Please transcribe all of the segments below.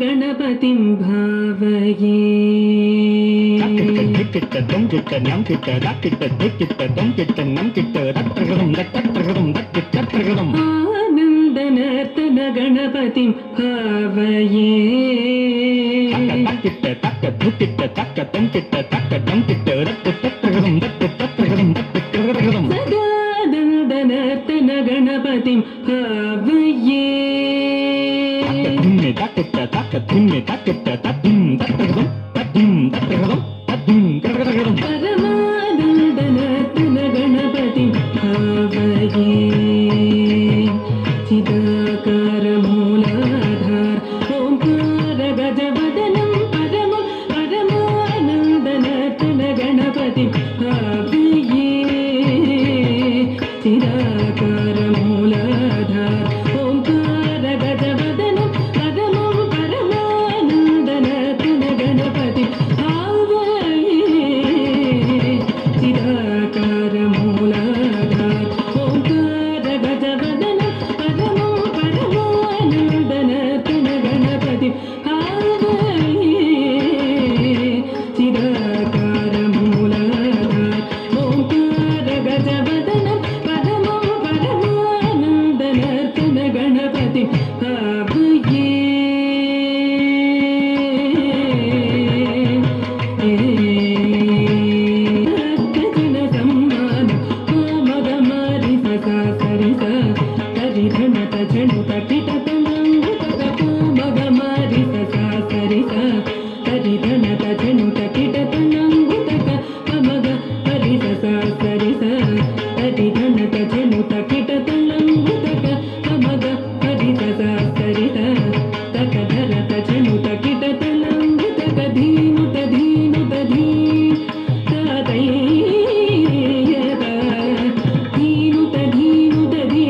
गणपतिं भावये आनन्दनर्तन गणपतिं भावये सदानन्दनर्तन गणपतिं भावये परमानन्दनर्तन गणपतिं भावये चिदाकारमूलाधार ओंकार गजवदनं परमानन्दनर्तन गणपतिं भावये चिदाकारमूलाधार ओंकार गजवदनं परमानन्दनर्तन गणपतिं भावये चिदाकारमूलाधार ओंकार गजवदनं परमानन्दनर्तन गणपतिं भावये चिदाकारमूलाधार ओंकार गजवदनं परमानन्दनर्तन गणपतिं भावये भक्तजन सम्मान मगमारि ससा सरिसा हरिधनत झणुत किटतनंगुतक मगमारि ससा सरिसा हरिधनत झणुत किटतनंगुतक मग हरि ससा सरिसा हरिधनत झणुत किटतनंगुतक मग हरि ससा सरिसा तक धरत झणुत किटतनंगुतक धीनुत धीनुत धी धीनुत धीनुत धी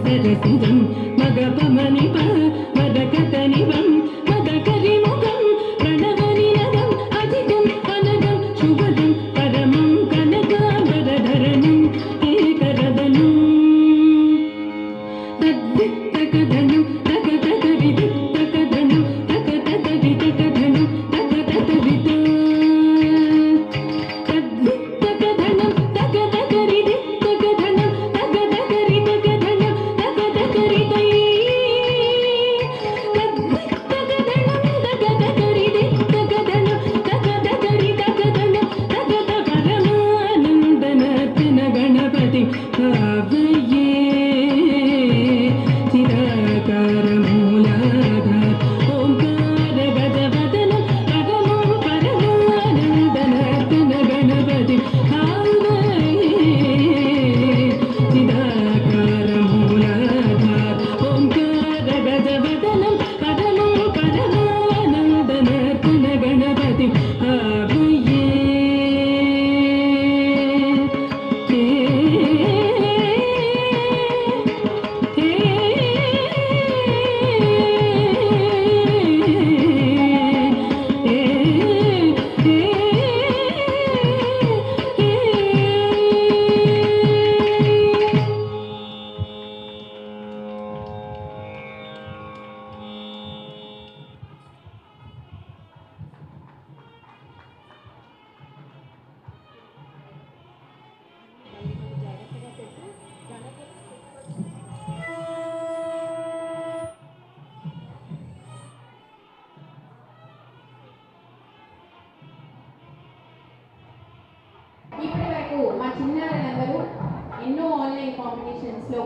సరసిజం మగపమని మదకతనివం మదకరిముఖం ప్రణవనినదం అధికం అనగం శుభదం పరమం కనకాంబరధరణం ఏకరదనం తద్దిత్తకధనం తకతకరిదిత్తకధనం తకతకరితకధనం తకతకరిత తద్దిత్తకధనం తకతకరిదిత్తకధనం తకతకరితకధనం తకతకరితై తద్దిత్తకధనం తకతకరిదిత్తకధనం తకతకరితకధనం తకత పరమానందనర్తన గణపతి భావయే చిరాకారమూలాధార ఓంకార గజవదనం పరమం పరమానందనర్తన గణపతి భావయే చిరాకారమూలాధార ఓంకార గజవదనం పరమం పరమానందనర్తన గణపతి భావయే ఇప్పటి వరకు మా చిన్నారులందరూ ఎన్నో ఆన్లైన్ కాంపిటీషన్స్లో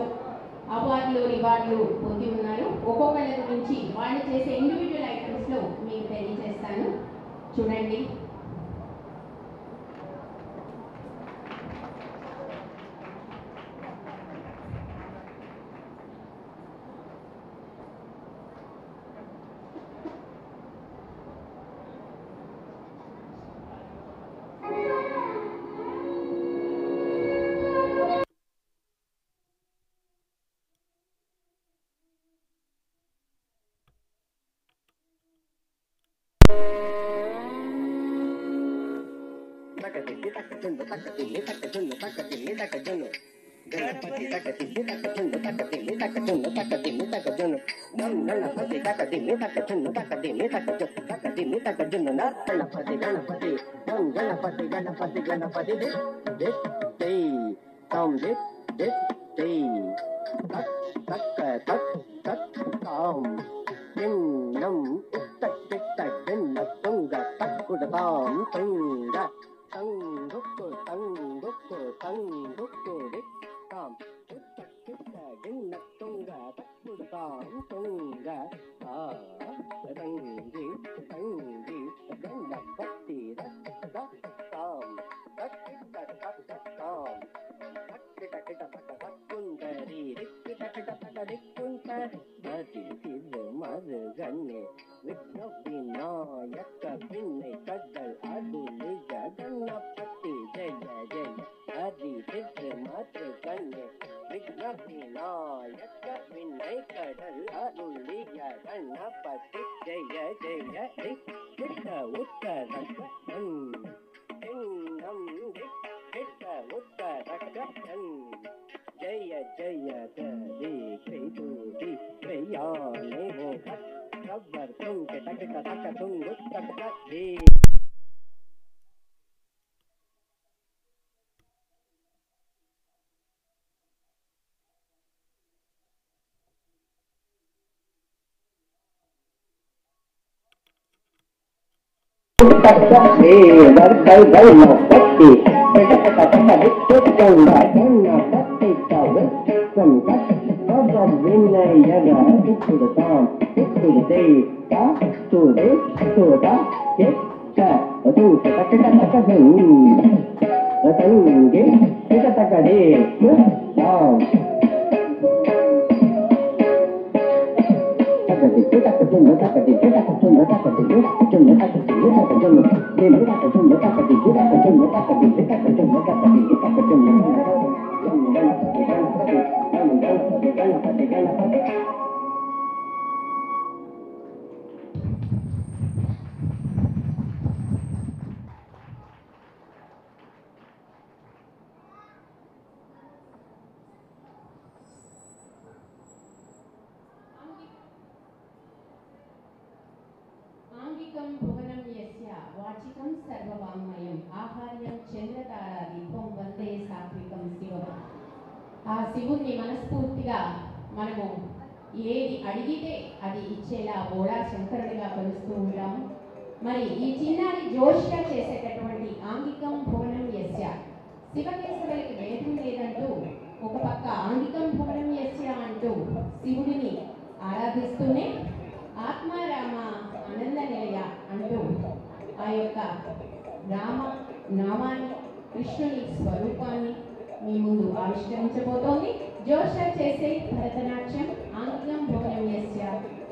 అవార్డులు రివార్డులు పొంది ఉన్నారు. ఒక్కొక్కరి గురించి వాళ్ళు చేసే ఇండివిజువల్ ఐటమ్స్లో మీకు తెలియజేస్తాను, చూడండి. ఆంగికం భువనం యస్య వాచికం సర్వవాంగ్మయం ఆహార్యం చంద్రతారాదీపం వందే సాత్వికం శివం. ఆ శివుణ్ణి మనస్ఫూర్తిగా మనము ఏది అడిగితే అది ఇచ్చేలా బోడా శంకరుడిగా కొలుస్తూ ఉంటాము. మరి ఈ చిన్నారి జోష్గా చేసేటటువంటి ఆంగికం భువనం యస్య, శివకేశవులకి భేదం లేదంటూ ఒక పక్క ఆంగికం భువనం యస్య అంటూ శివుడిని ఆరాధిస్తూనే ఆత్మారామ ఆనంద నిలయ అంటూ ఆ యొక్క రామ నామాన్ని, కృష్ణుని స్వరూపాన్ని మీ ముందు ఆవిష్కరించబోతోంది. జోషా చేసే భరతనాట్యం ఆంగికం భువనం యస్య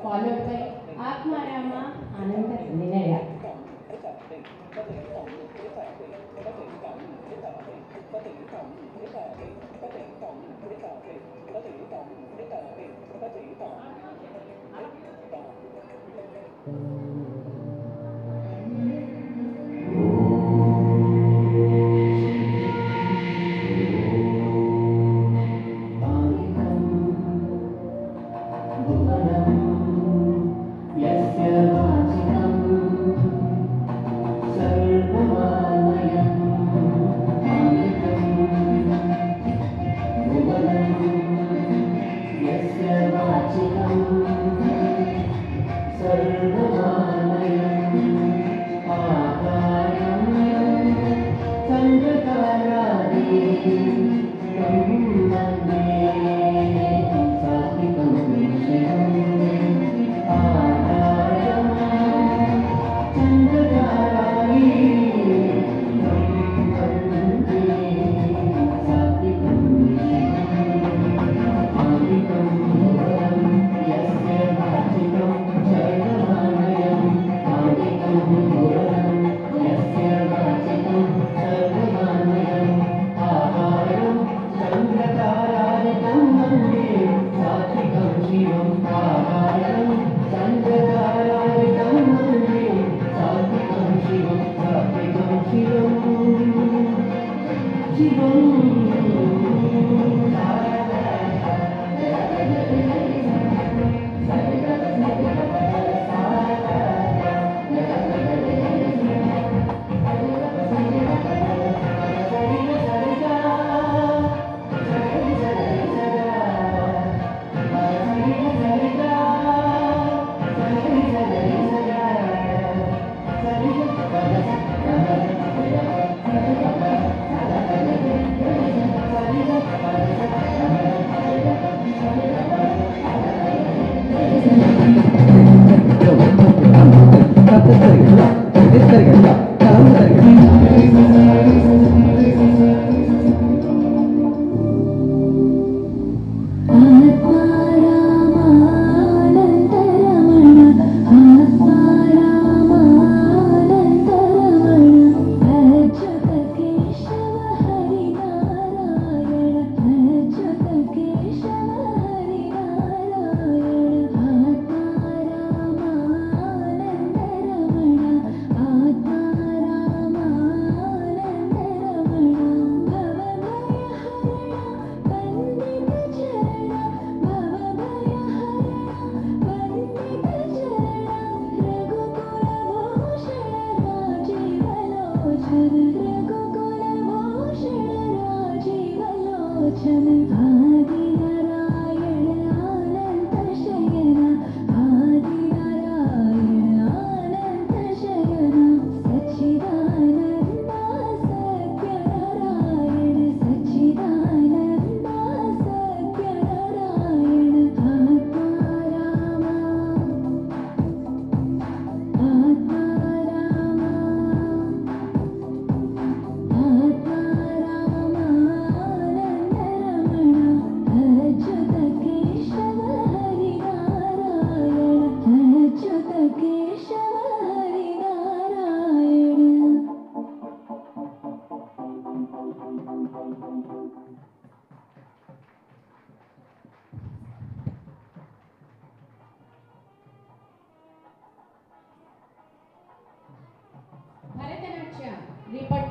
ఫాలోడ్ బై ఆత్మారామ ఆనంద నిలయ.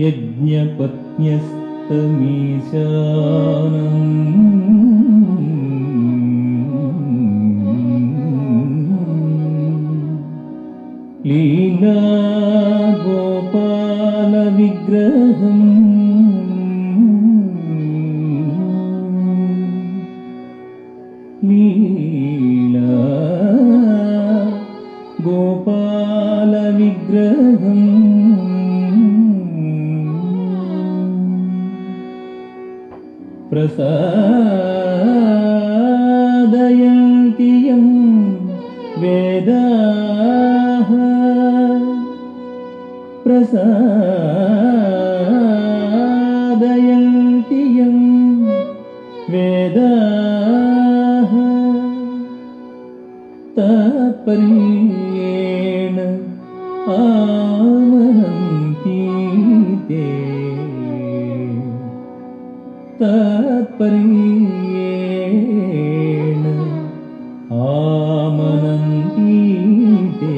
यज्ञपत्न्यस्तमीशानम् लीला गोपाल विग्रहम् लीला गोपाल विग्रहम् प्रसादयन्ति यं वेदाः प्रसादयन्ति यं वेदाः तात्पर्येण आमनन्ति ते तात्पर्येण आमनन्ति ते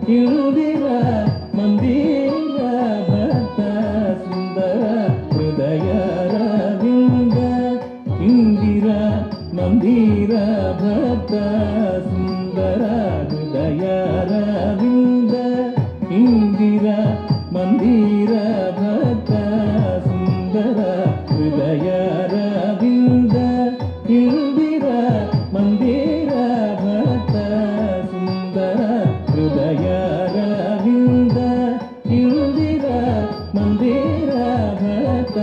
हृदय ಮಂದಿರ ಭಕ್ತ ಸುಂದರ ಹೃದಯ ರವಿಂದ ಇಂದಿರ ಮಂದಿರ ಭಕ್ತ ಸುಂದರ ಹೃದಯ ರವಿಂದ ಇಂದಿರ ಮಂದಿರ ಭಕ್ತ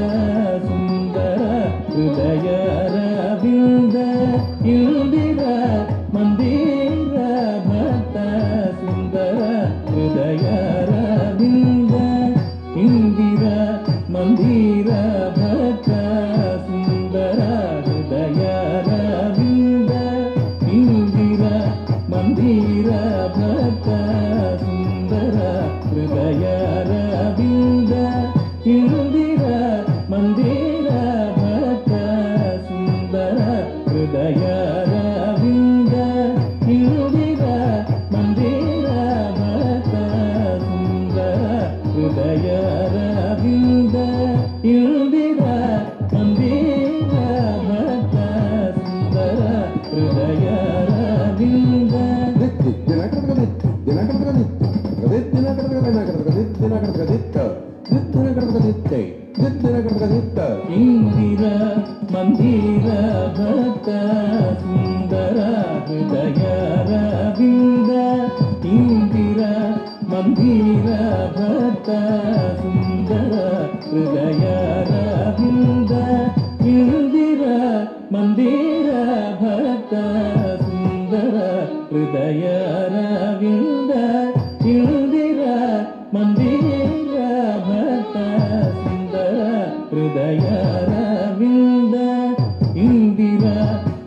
ಸುಂದರ ಹೃದಯ ರವಿಂದ ಇಂದಿರ ಮಂದಿರ ಭಕ್ತ ಸುಂದರ ಹೃದಯ ರವಿಂದ ಇಂದಿರ ಮಂದಿರ ಭಕ್ತ ಸುಂದರ ಹೃದಯ ರವಿಂದ ಇಂದಿರ ಮಂದಿರ ಭಕ್ತ ಸುಂದರ ಹೃದಯ ರವಿಂದ ಇಂದಿರ ಮಂದಿರ ಭಕ್ತ ಸುಂದರ ಹೃದಯ ರವಿಂದ ಇಂದಿರ ಮಂದಿರ ಭಕ್ತ ಸುಂದರ ಹೃದಯ ರವಿಂದ ಇಂದಿರ ಮಂದಿರ ಭಕ್ತ ಸುಂದರ ಹೃದಯ ರವಿಂದ ಇಂದಿರ ಮಂದಿರ ಭಕ್ತ ಸುಂದರ ಹೃದಯ ರವಿಂದ ಇಂದಿರ ಮಂದಿರ ಭಕ್ತ ಸುಂದರ ಹೃದಯ ರವಿಂದ ಇಂದಿರ ಮಂದಿರ ಭಕ್ತ ಸುಂದರ ಹೃದಯ ರವಿಂದ ಇಂದಿರ ಮಂದಿರ ಭಕ್ತ ಸುಂದರ ಹೃದಯ ರವಿಂದ ಇಂದಿರ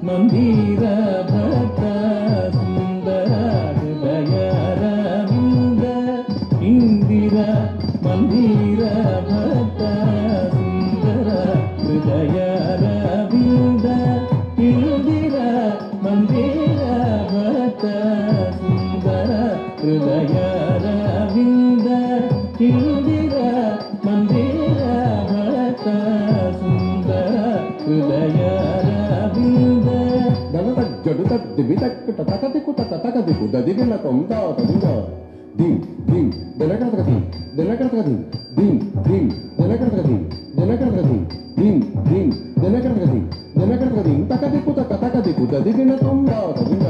ಮಂದಿರ ಭಕ್ತ ಸುಂದರ ಹೃದಯ ರವಿಂದ ಇಂದಿರ ಮಂದಿರ ಭಕ್ತ ಸುಂದರ ಹೃದಯ ರವಿಂದ ಇಂದಿರ ಮಂದಿರ ಭಕ್ತ ಸುಂದರ ಹೃದಯ ರವಿಂದ ಇಂದಿರ ಮಂದಿರ ಭಕ್ತ ಸುಂದರ ಹೃದಯ ರವಿಂದ జడు తద్దివి తక్కుట తకదికు తకదికు దదిగిన కొంద తదింద దిం దిం దెనకడతగది దెనకడతగది దిం దిం దెనకడతగది దెనకడతగది దిం దిం దెనకడతగది దెనకడతగది తకదికు తకదికు దదిగిన కొంద తదింద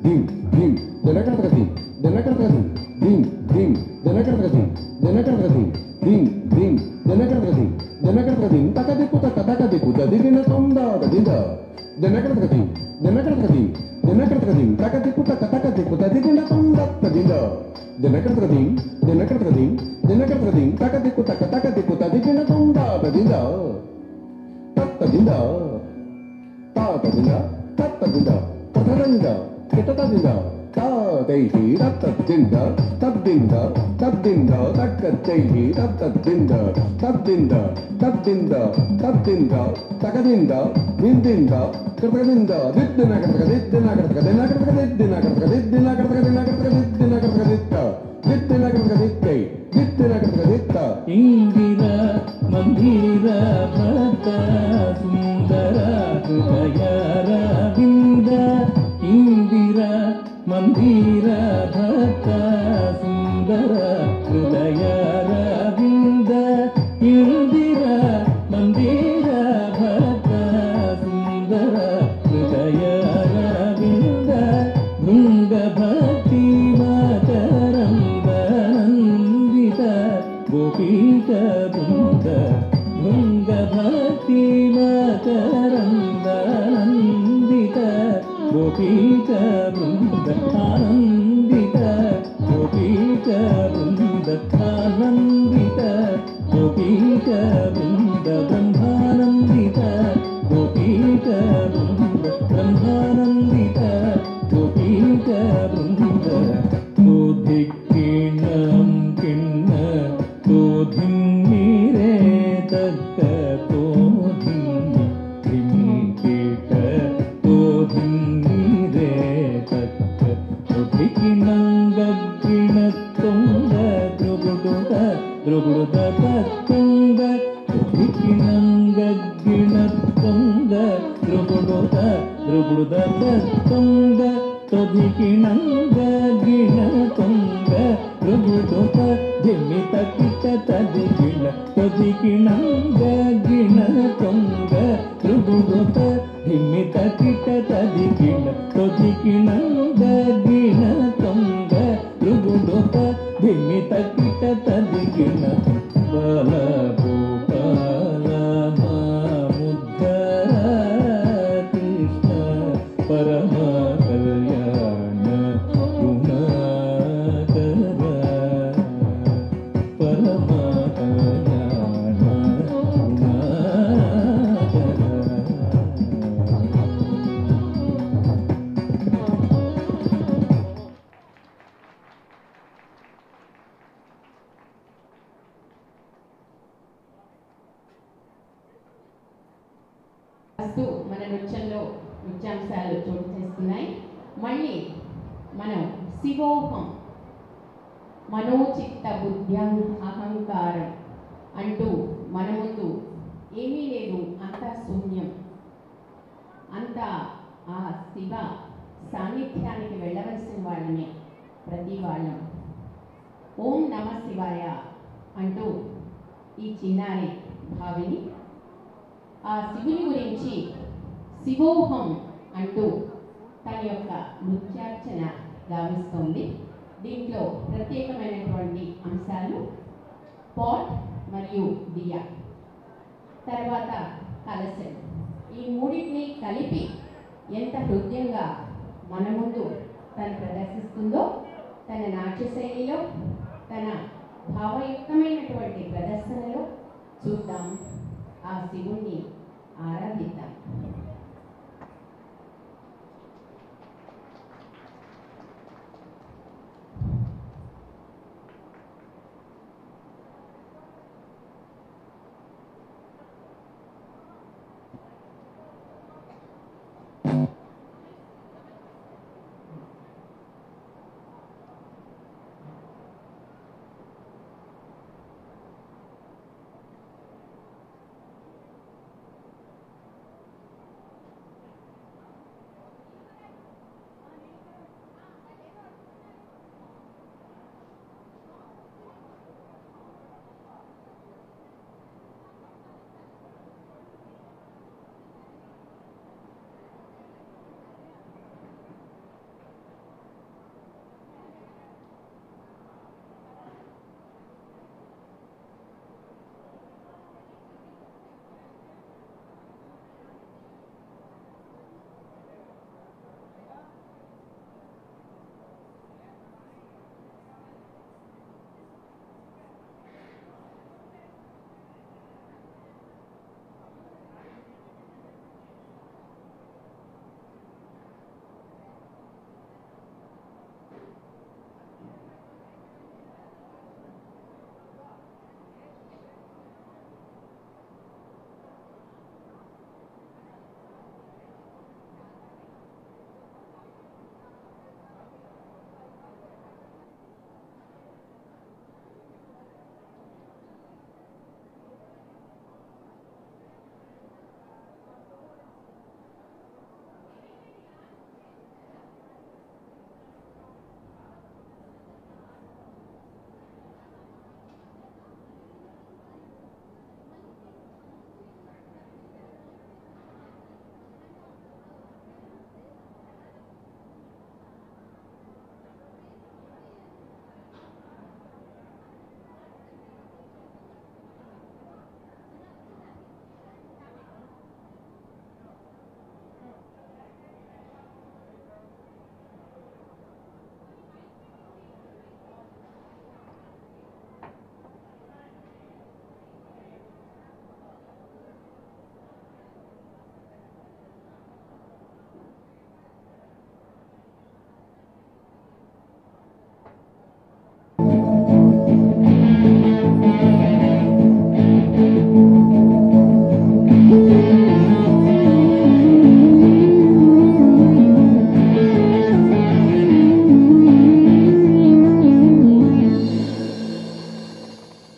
దిం దిం దెనకడతగది దెనకడతగది దిం దిం దెనకడతగది దెనకడతగది దిం దిం దెనకడతగది దెనకడతగది తకదికు తకదికు దదిగిన కొంద తదింద దెనకడతగది దెనకడతగది దెనకడతగది తకదికు తకదికు దదిగిన కొంద తదింద దెనకడతగది దెనకడతగది దెనకడతగది తకదికు తకదికు దదిగిన కొంద తదింద తత్తదింద తాతదింద తత్తదింద తతదింద కిటతదింద తాదైహి తత్తదింద తద్దింద తద్దింద తక్కచ్చైహి తత్తదింద తద్దింద తద్దింద తద్దింద తకదింద విందింద కృతగదింద దిద్దినకృతగ దిద్దినకృతగ దినకృతగ దిద్దినకృతగ దిద్దినకృతగ దినకృతగ దిద్దినకృతగ దిత్త దిద్దినకృతగ దిత్తై దిద్దినకృతగ దిత్త ಇಂದಿರ ಮಂದಿರ ಭಕ್ತ ಸುಂದರ ಹೃದಯ ರವಿಂದ ಇಂದಿರ ಮಂದಿರ ಭಕ್ತ ಸುಂದರ ಹೃದಯ ರವಿಂದ ಇಂದಿರ ಮಂದಿರ ಭಕ್ತ ಸುಂದರ ಹೃದಯ ರವಿಂದ ಭೃಂಗ ಭಕ್ತಿ ಮಾತರಂಗ ನಂದಿತ ಗೋಪೀಕ ಬೃಂದ ಭೃಂಗ ಭಕ್ತಿ ಮಾತರಂಗ ನಂದಿತ ಗೋಪೀಕ ಬೃಂದ ಆನಂದಿತ ಗೋಪೀಕ ಬೃಂದ ಆನಂದಿತ ಗೋಪೀಕ ಬೃಂದ ಬ್ರಹ್ಮಾನಂದಿತ ಗೋಪೀಕ ಬೃಂದ ಬ್ರಹ್ಮಾನಂದಿತ ಗೋಪೀಕ ಬೃಂದ ತೋಧಿಕ್ಕಿಣಂ ಕಿಣ್ಣ ತೋಧಿಮ್ಮೀರೇ ತಕ್ಕ ತೋಧಿಮ್ಮಿ ಕಿಟ ತೋಧಿಮ್ಮೀರೇ ತಕ್ಕ ತೋಧಿಕ್ಕಿಣಂಗ ಗಿಣತ್ತೊಂಗ ದ್ರುಗುಡುದ ದ್ರುಗುಡುದ ತತ್ತೊಂಗ ತೋಧಿಕ್ಕಿಣಂಗ ಗಿಣತ್ತೊಂಗ ದ್ರುಗುಡುದ ದ್ರುಗುಡುದ ತತ್ತೊಂಗ ತೋಧಿಕ್ಕಿಣಂಗ ಗಿಣತ್ತೊಂಗ ಧ್ರುಗುಡುತ ಧಿಮಿತ ಕಿಟ ತದಿಗಿಣ ತದಿಗಿಣಂಗ ಗಿಣ ತೊಂಗ ಧ್ರುಗುಡುತ ಧಿಮಿತ ಕಿಟ ತದಿಗಿಣ ತದಿಗಿಣಂಗ ಗಿಣ ತೊಂಗ ಧ್ರುಗುಡುತ ಧಿಮಿತ ಕಿಟ ತದಿಗಿಣ ಬಾಲ ಭೂಪಾಲ ಮುದ್ಧರ ಕೃಷ್ಣ ಪರಮ ಕಲ್ಯಾಣ ಗುಣಕರ ಪರಮ ಕಲ್ಯಾಣ ಗುಣಕರ. వస్తూ మన నృత్యంలో నృత్యాంశాలు చోటు చేసుకున్నాయి. మళ్ళీ మనం శివోహం మనోచిత్త బుద్ధ్యం అహంకారం అంటూ మన ముందు ఏమీ లేదు, అంతా శూన్యం, అంతా ఆ శివ సాన్నిధ్యానికి వెళ్ళవలసిన వాళ్ళమే ప్రతి వాళ్ళం. ఓం నమ శివాయ అంటూ ఈ చిన్నారి భావిని ఆ శివుని గురించి శివోహం అంటూ తన యొక్క నృత్యార్చన గావిస్తోంది. దీంట్లో ప్రత్యేకమైనటువంటి అంశాలు పాట్ మరియు దియా, తర్వాత కలశం. ఈ మూడింటిని కలిపి ఎంత హృదయంగా మన ముందు తను ప్రదర్శిస్తుందో, తన నాట్య శైలిలో, తన భావయుక్తమైనటువంటి ప్రదర్శనలో చూద్దాం. ఆ శివుణ్ణి ఆరాధిద్దాం.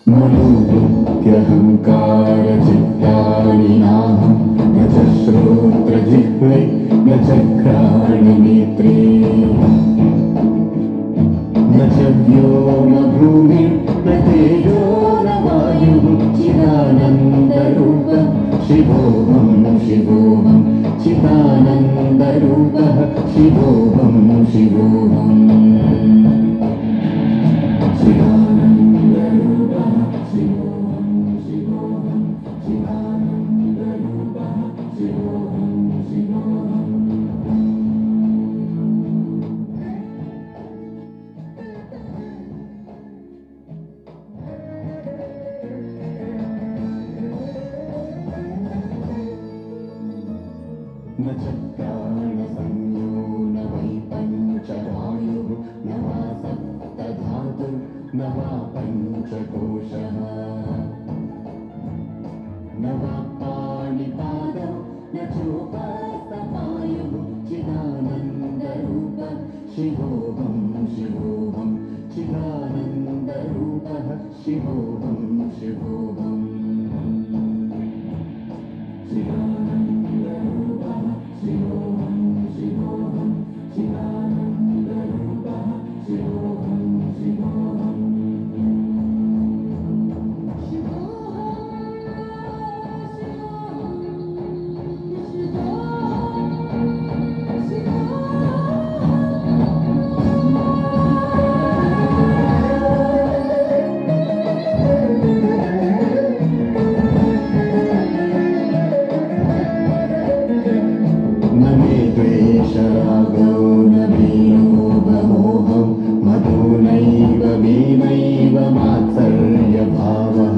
मनोबुद्ध्यहङ्कारचित्तानि नाहं न च श्रोत्रजिह्वे न च घ्राणनेत्रे न च व्योम भूमि न तेजो न वायुः चिदानन्दरूपः शिवोऽहं शिवोऽहं चिदानन्दरूपः शिवोऽहं शिवोऽहम् चिदानन्दरूपः शिवोऽहं शिवोऽहं चिदानन्दरूपः शिवोऽहं शिवोऽहम् न चक्राणसंयो न वै पञ्चवायुः न वा सप्तधातुः न वा पञ्चकोशः न वा पाणिपादौ न चोपस्तपायुः चिदानन्दरूपः शिवोऽहं शिवोऽहं चिदानन्दरूपः शिवोऽहं शिवोऽहम् चिदानन्दरूपः शिवोऽहं शिवोऽहं चिदानन्दरूपः शिवोऽहं शिवोऽहम् न मे द्वेषरागो न मे लोभमोहं मदो नैव मे नैव मात्सर्यभावः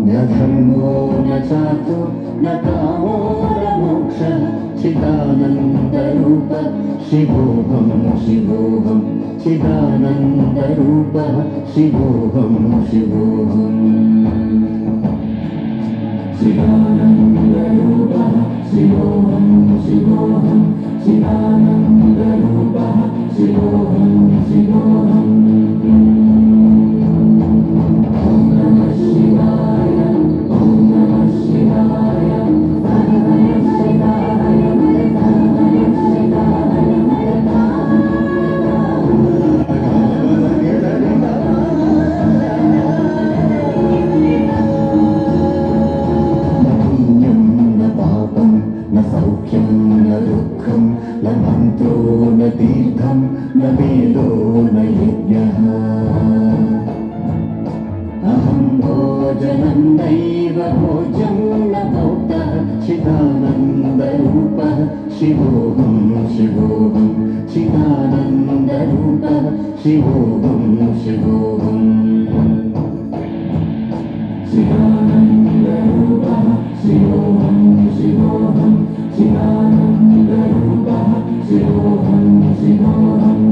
न धर्मो न चातो न कामो न मोक्षः चिदानन्दरूपः शिवोऽहं शिवोऽहं चिदानन्दरूपः शिवोऽहं शिवोऽहम् चिदानन्दरूपः शिवोऽहं शिवोऽहं चिदानन्दरूपः शिवोऽहं शिवोऽहम् ॐ नमः शिवाय ॐ नमः शिवाय सौख्यं न दुःखं न मन्त्रो न तीर्थं न वेदो न यज्ञः अहं भोजनं नैव भोज्यं न भोक्तः चिदानन्दरूपः शिवोऽहं शिवोऽहं चिदानन्दरूपः शिवोऽहं शिवोऽहम् चिदानन्दरूपः शिवोऽहं शिवोऽहं चिदानन्दरूपः शिवोऽहं शिवोऽहम्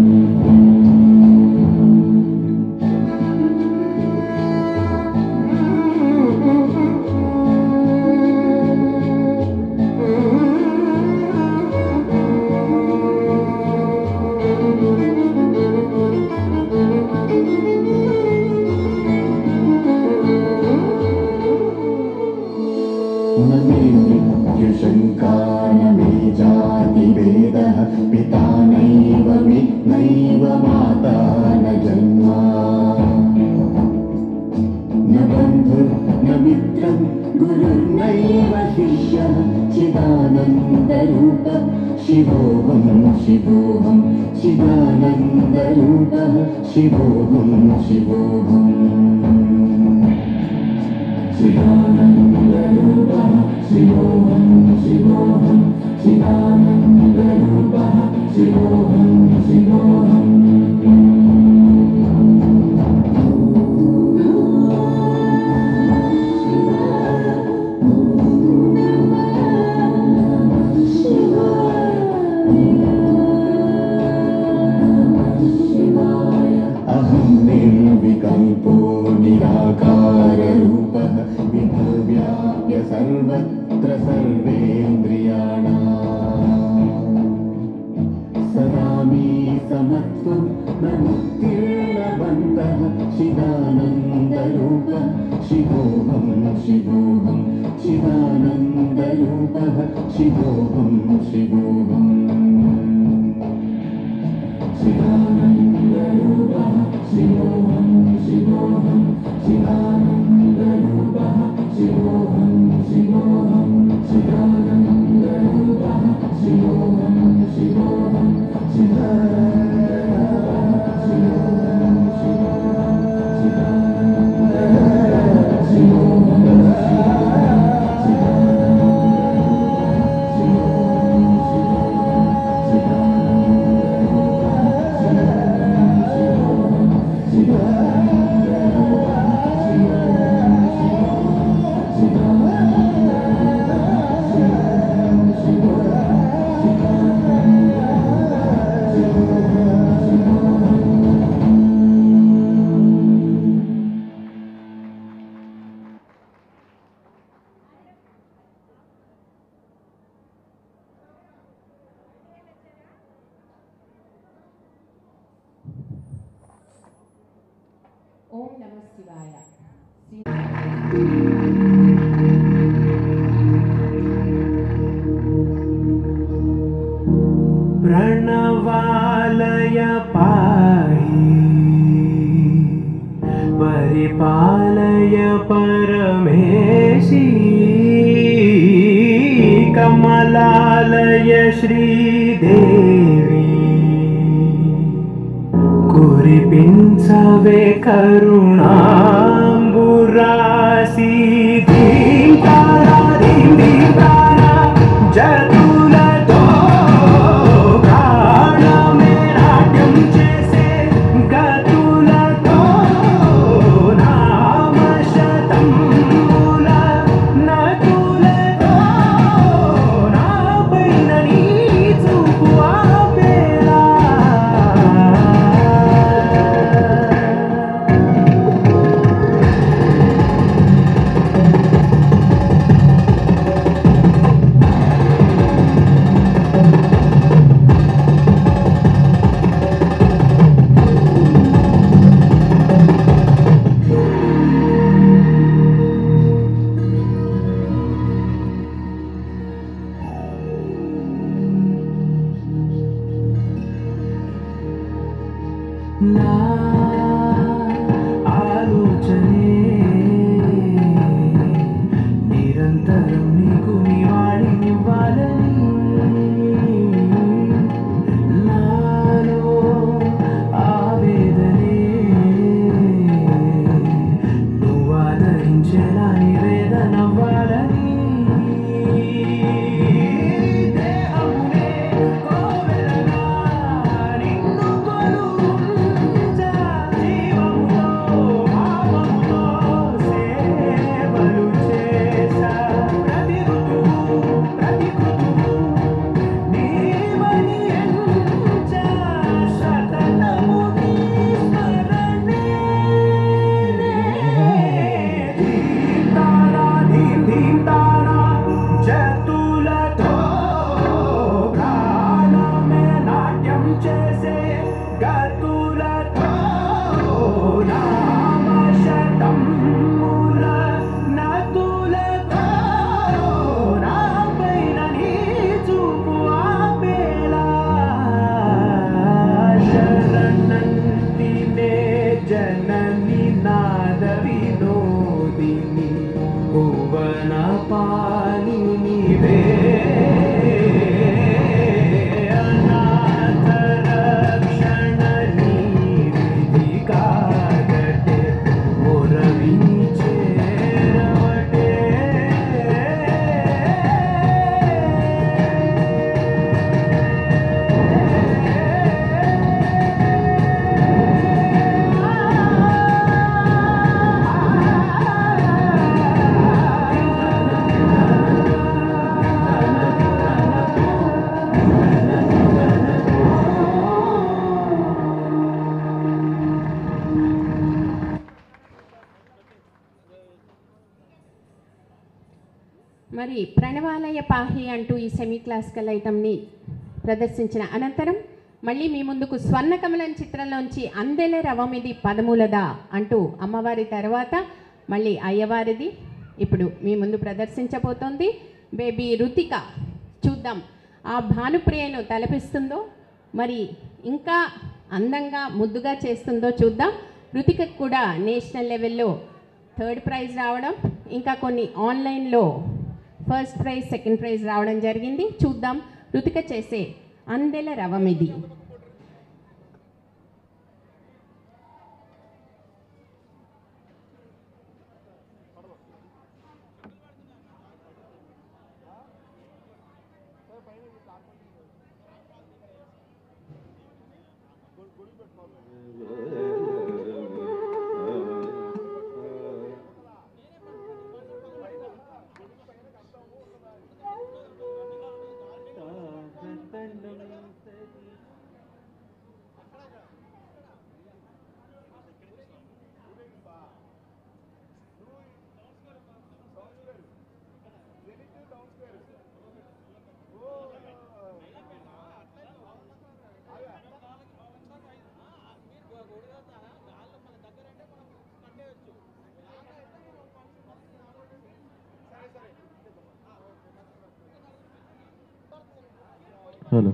न मे मृत्युशङ्का न मे जातिभेदः पिता नैव मे नैव माता न जन्मा न बन्धुर्न मित्रं गुरुर्नैव शिष्यः चिदानन्दरूपः शिवोऽहं शिवोऽहं चिदानन्दरूपः शिवोऽहं शिवोऽहम् चिदानन्दरूपः शिवोऽहं शिवोऽहं चिदानन्दरूपः शिवोऽहं शिवोऽहम् अहं निर्विकल्पो निराकाररूपः विभव्याप्य सर्वत्र सर्वेन्द्रियाणाम् सदा मे समत्वं न मुक्तिर्न बन्धः चिदानन्दरूपः शिवोऽहं शिवोऽहं चिदानन्दरूपः शिवोऽहं शिवोऽहम् ఓం నమ శివాయ. प्रणवालय पाहि परिपालय परमेशी कमलालय श्रीदेवी కురిపించవే కరుణాంబురాసి దీంతారా దీంతారా జతులతో ప్రాణమే నాట్యం చేసే గతులతో నామశతంబుల నతులతో నాపైన నీ చూపు ఆపేలా నా ఆలోచనే నిరంతరం నీకు నివాళినివ్వాలని నాలో ఆవేదనే నువ్వు ఆదరించేలా నివేదనవ్వాలని దేహమునే కోవెలగా నిన్ను కొలువుంచా జీవముతో భావముతో సేవలు చేసా ప్రతి ఋతువు ప్రతి కృతువు నీవని ఎంచా సతతము నీ స్మరణే దీంతారా దీంతారా జతులతో ప్రాణమే నాట్యం చేసే గతులతో నామశతంబుల నతులతో నాపైన నీ చూపు ఆపేలా శరణంతినే జనని నాద వినోదిని భువన పాలినివే అనాథ రక్షణ నీ విధి కాగటే మొరవిని చేరవటే మరి ప్రణవాలయ పాహి అంటూ ఈ సెమీ క్లాసికల్ ఐటమ్ని ప్రదర్శించిన అనంతరం మళ్ళీ మీ ముందుకు స్వర్ణకమలం చిత్రంలోంచి అందెల రవమిది పదమూలదా అంటూ అమ్మవారి తర్వాత మళ్ళీ అయ్యవారిది ఇప్పుడు మీ ముందు ప్రదర్శించబోతోంది బేబీ రుతిక. చూద్దాం ఆ భానుప్రియను తలపిస్తుందో మరి ఇంకా అందంగా ముద్దుగా చేస్తుందో చూద్దాం. రుతికకు కూడా నేషనల్ లెవెల్లో 3rd ప్రైజ్ రావడం, ఇంకా కొన్ని ఆన్లైన్లో 1st ప్రైజ్ 2nd ప్రైజ్ రావడం జరిగింది. చూద్దాం రుతిక చేసే అందెల రవమిది. హలో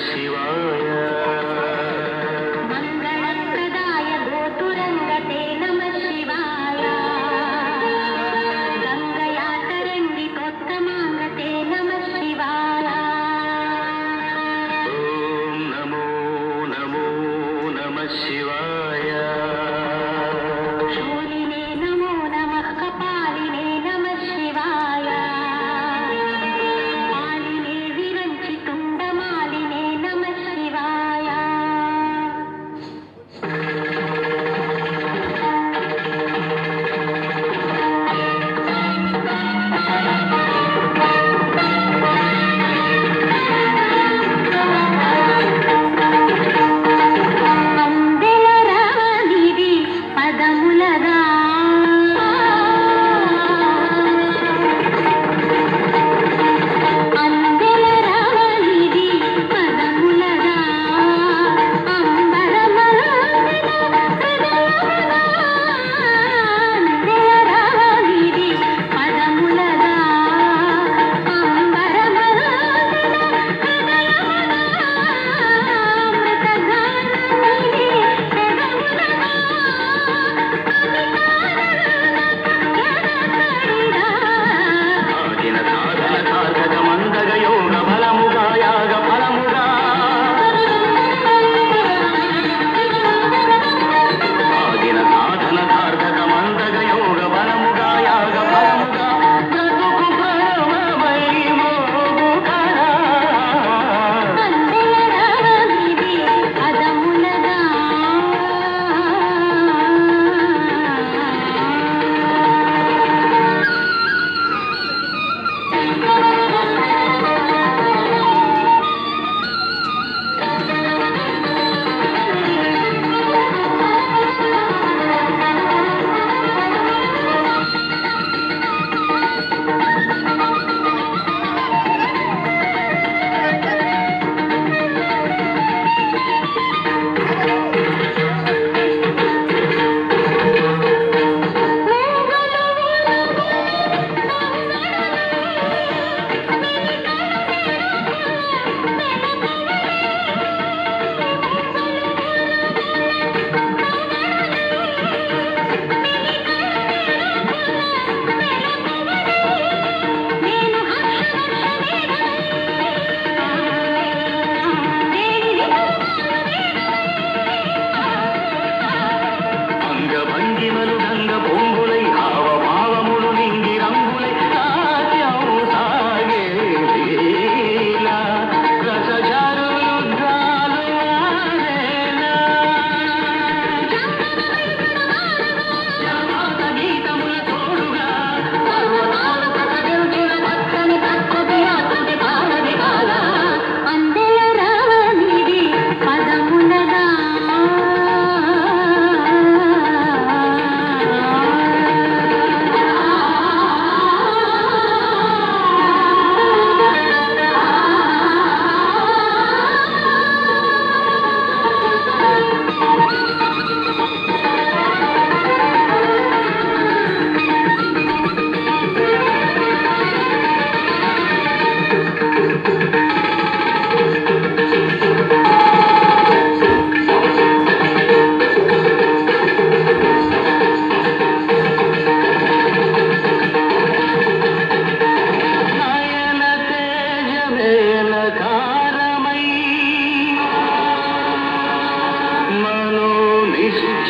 శివాయ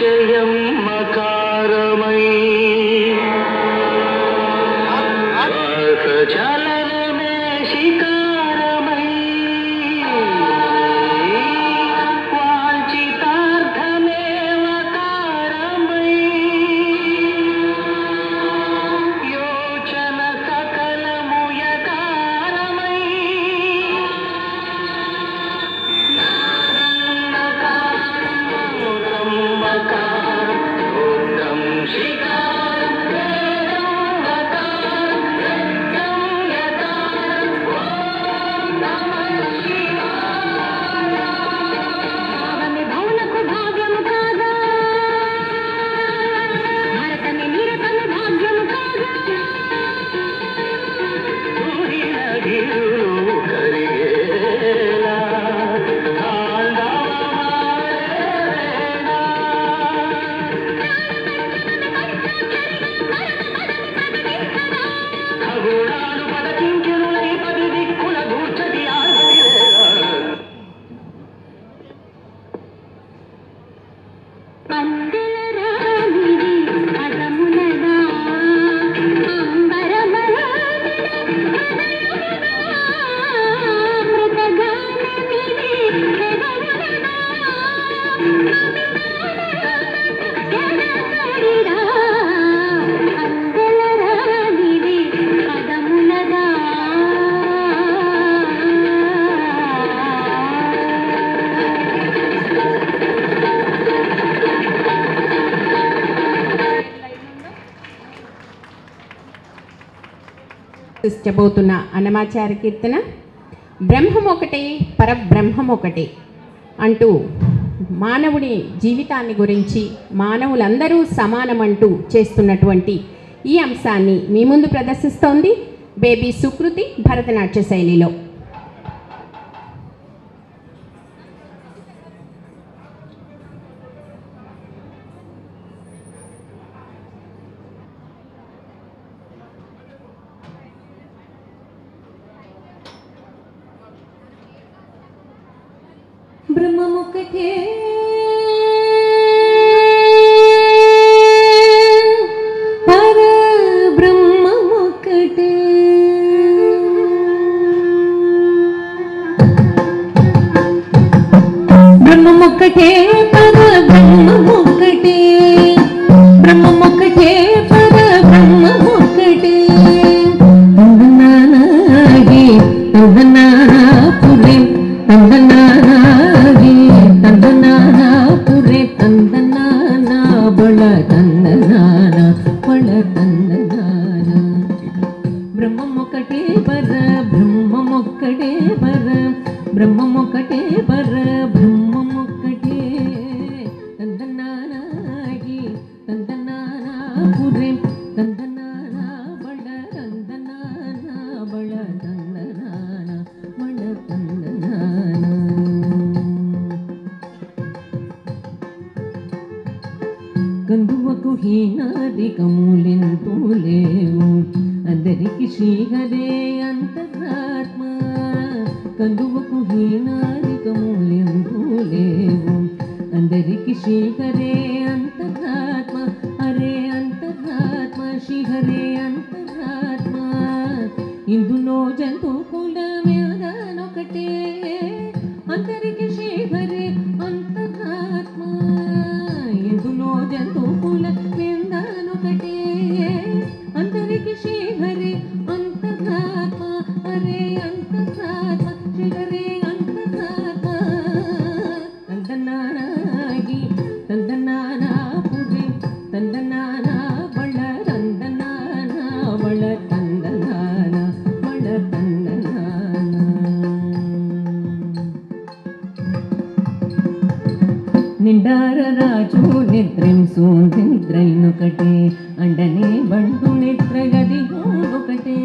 నిశ్చయం మకారమై చలనమే శికారమై వాంఛితార్థమేవ కారమై యోచన సకలముయకారమై సృష్టించబోతున్న అన్నమాచార్య కీర్తన బ్రహ్మం ఒకటే పరబ్రహ్మం ఒకటే అంటూ మానవుడి జీవితాన్ని గురించి మానవులందరూ సమానమంటూ చేస్తున్నటువంటి ఈ అంశాన్ని మీ ముందు ప్రదర్శిస్తోంది బేబీ సుకృతి భరతనాట్య శైలిలో. బ్రహ్మముక్కటే పరబ్రహ్మముక్కటే బ్రహ్మముక్కటే పరబ్రహ్మముక్కటే బ్రహ్మముక్కటే పరబ్రహ్మముక్కటే తందనానాగి తందనాపురే తందనానాగి తందనాపురే తందనానా బళ తందనానా బళ తందనానా బ్రహ్మముక్కటే పరబ్రహ్మముక్కటే పరబ్రహ్మముక్కటే పరబ్రహ్మముక్కటే తందనానాగి తందనానాపురే తందనానా బళ తందనానా బళ తందనానా బళ తందనానా కందువకు హీనాదికములెంతూ లేవు అందరికి శ్రీహరే అంతరాత్మ కందువకు హీనాదికములెంతూ లేవు అందరికి శ్రీహరే అంతరాత్మ హరే అంతరాత్మ శ్రీహరే అంతరాత్మ ఇందులో జంతు కులమేదనొకటే అందరికి శ్రీహరే అంతరాత్మ ఇందులో జంతు కులమేదనొకటే అందరికి శ్రీహరే అంతరాత్మ హరే అంతరాత్మ శ్రీహరే అంతరాత్మ తందనానాగి తందనానాపురే తందనానా బళ తందనానా బళ తందనానా బళ తందనానా నిండార రాజు నిద్రింసు నిద్రైనొకటే అండనే బంటు నిద్రగదిగోనొకటే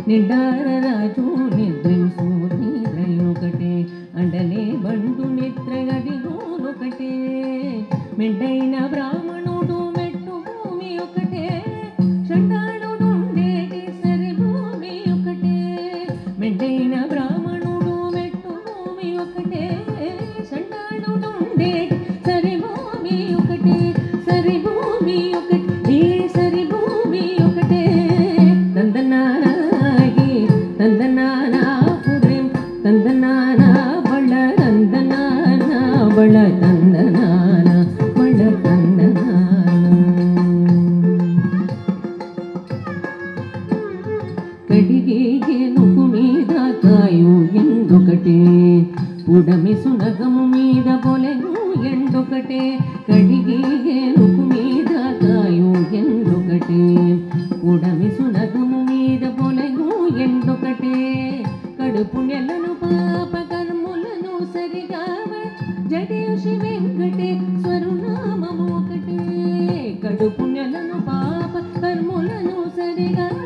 నిండార రాజు నిద్రింసు నిద్రైనొకటే అండనే బంటు నిద్రగదిగోనొకటే మెండైన బ్రాహ్మణుడు మెట్టు భూమి ఒకటే చండాలుడుండేటి సరి భూమి ఒకటే మెండైన బ్రాహ్మణుడు మెట్టు భూమి ఒకటే చండాలుడుండేటి సరి భూమి ఒకటే బళ తందనాన బళ తందనాన కడిగే గేనుకు మీద కాయు ఎండొకటే పుడమి సునగము మీద పొలెను ఎండొకటే కడిగే గేనుకు మీద కాయు ఎండొకటే పుడమి సునగము మీద పొలెను ఎండొకటే కడుపు నెలను పాప కర్ములను సరిగావ జడేషి వెంకటేశ్వరు నామము ఒకటే కడుపు నెలను పాప కర్ములను సరిగావ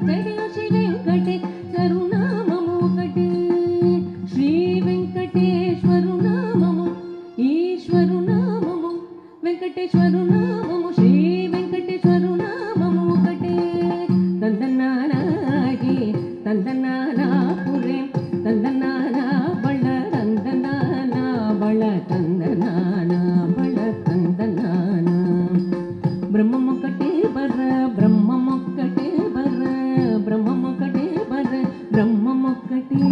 జడేషి వెంకటేశ్వరు నామము ఒకటే శ్రీ వెంకటేశ్వరు నామము ఈశ్వరు నామము వెంకటేశ్వరు నామము శ్రీ వెంకటేశ్వరు నామము ఒకటే తందనానాగి తందనానాపురే తందనానా బళ తందనానా బళ తందనానా బళ తందనానా బ్రహ్మమొక్కటే బర్ర బ్రహ్మమొక్కటే బర్ర బ్రహ్మమొక్కటే బర్ర బ్రహ్మమొక్కటే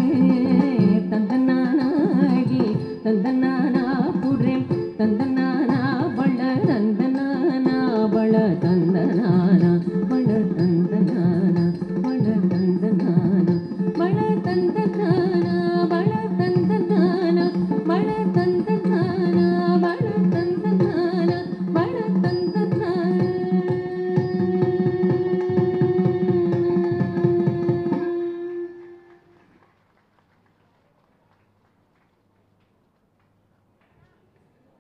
తందనానాగి తందనానాపురే తందనానా బళ తందనానా బళ తందనానా బళ తందనానా బళ తందనానా బళ తందనానా బళ తందనానా బళ తందనానా బళ తందనానా బళ తందనానా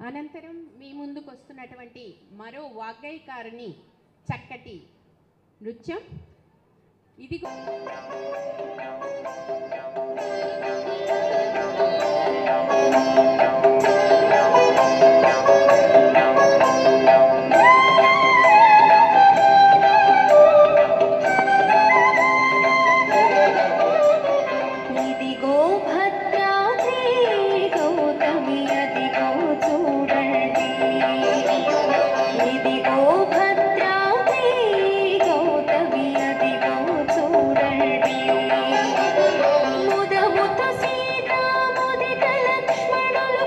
అనంతరం మీ ముందుకు వస్తున్నటువంటి మరో వాగ్గేయకారుని చక్కటి నృత్యం ఇది ఇదిగో భద్రాద్రి గౌతమి అదిగో చూడండి ఇదిగో భద్రాద్రి గౌతమి అదిగో చూడండి ముదముత సీతా ముదిత లక్ష్మణులు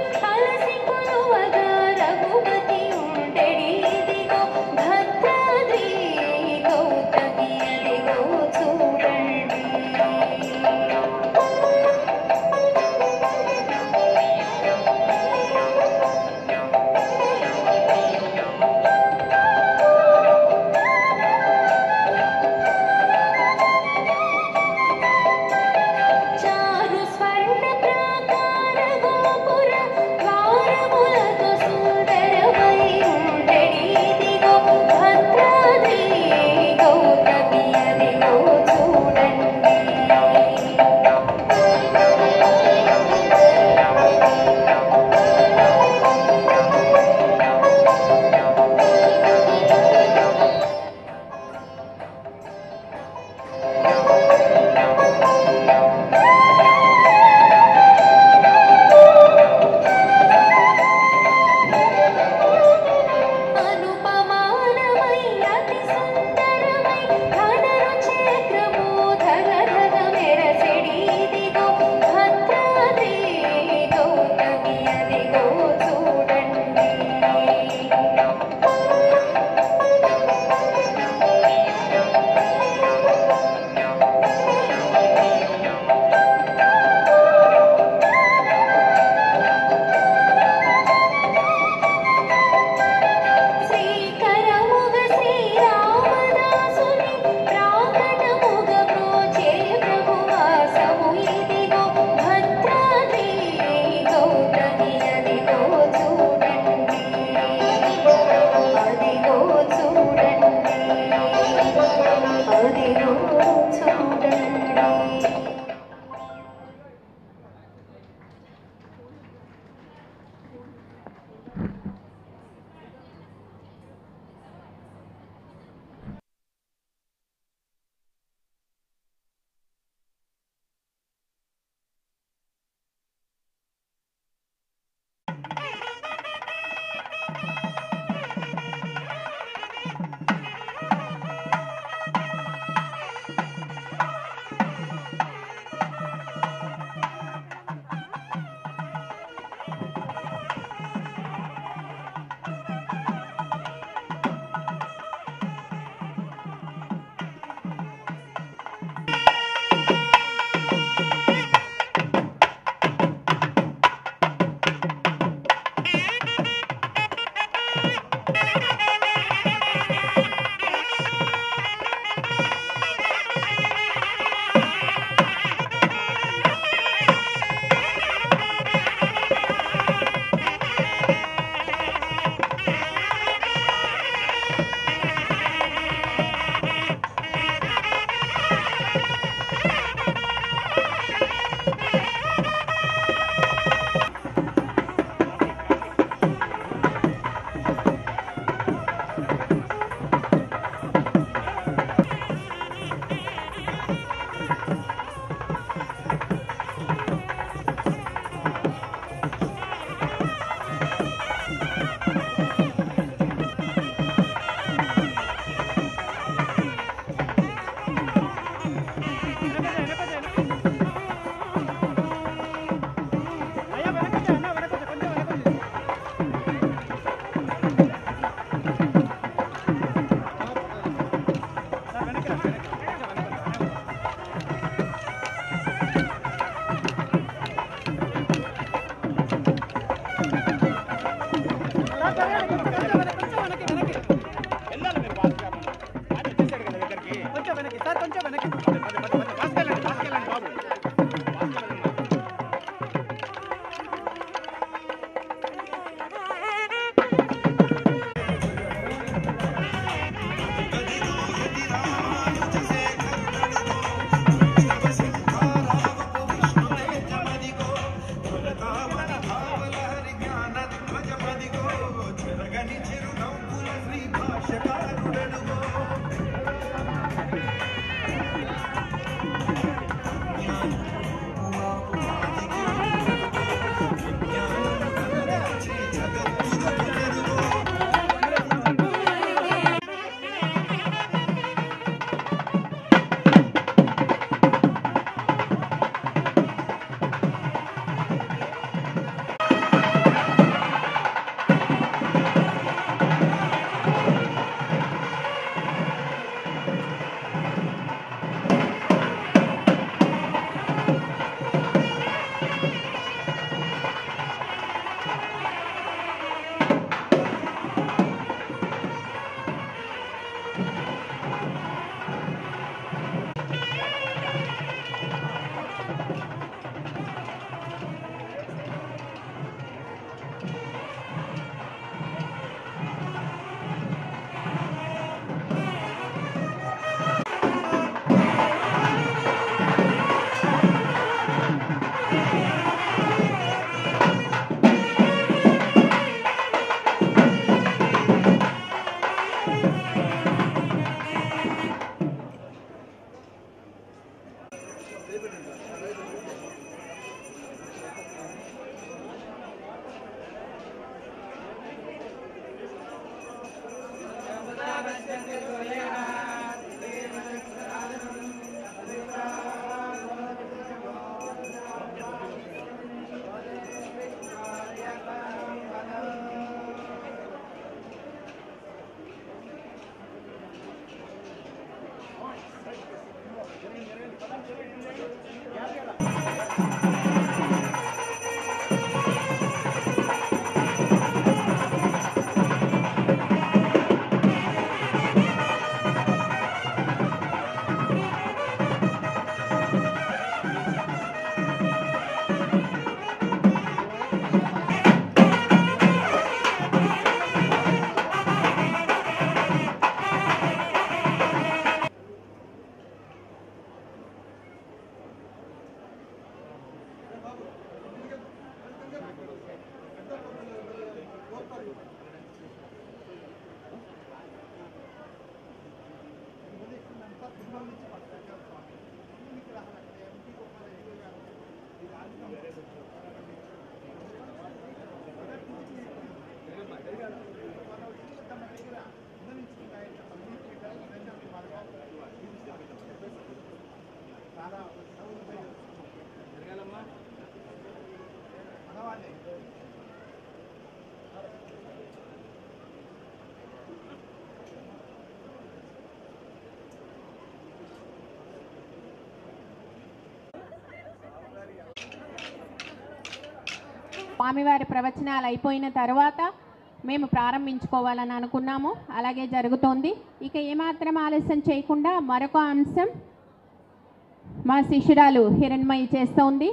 స్వామివారి ప్రవచనాలు అయిపోయిన తర్వాత మేము ప్రారంభించుకోవాలని అనుకున్నాము. అలాగే జరుగుతోంది. ఇక ఏమాత్రం ఆలస్యం చేయకుండా మరొక అంశం మా శిష్యురాలు హిరణ్మయి చేస్తోంది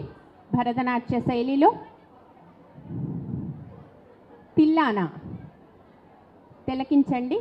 భరతనాట్య శైలిలో. తిల్లానా తిలకించండి.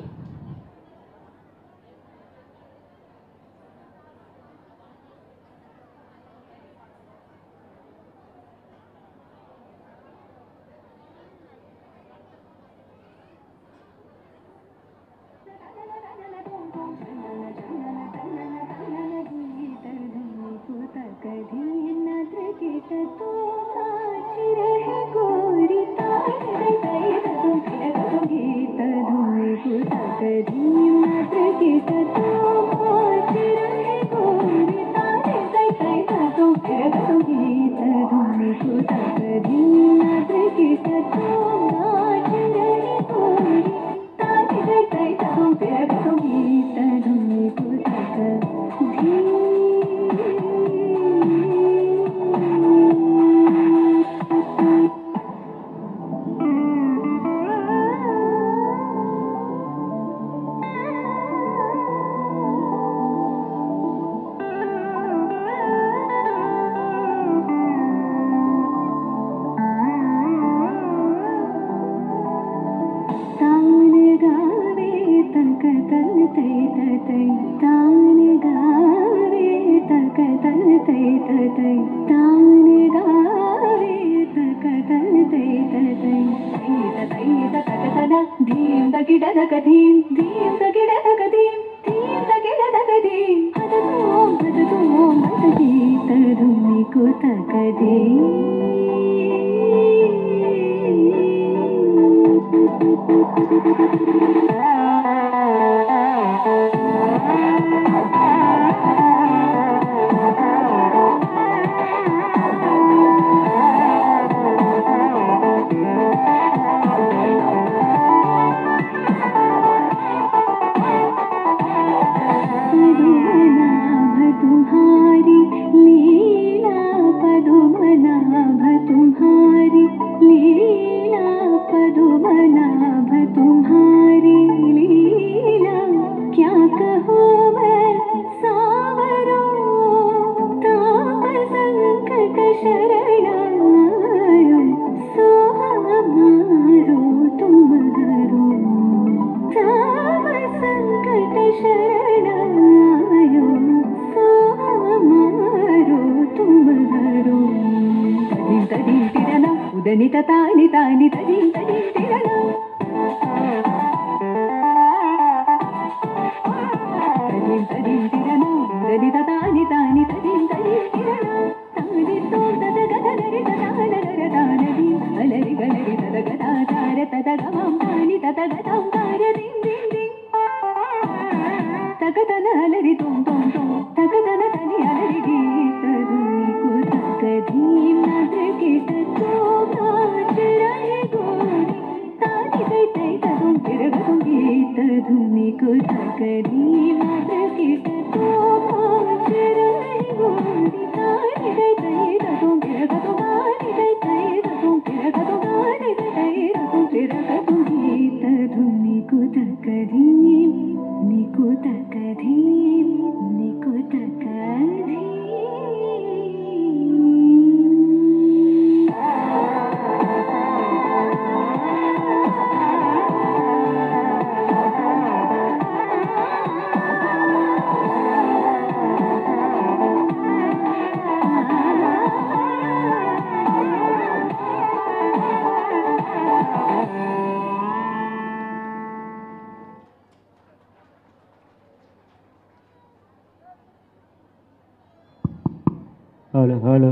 హలో హలో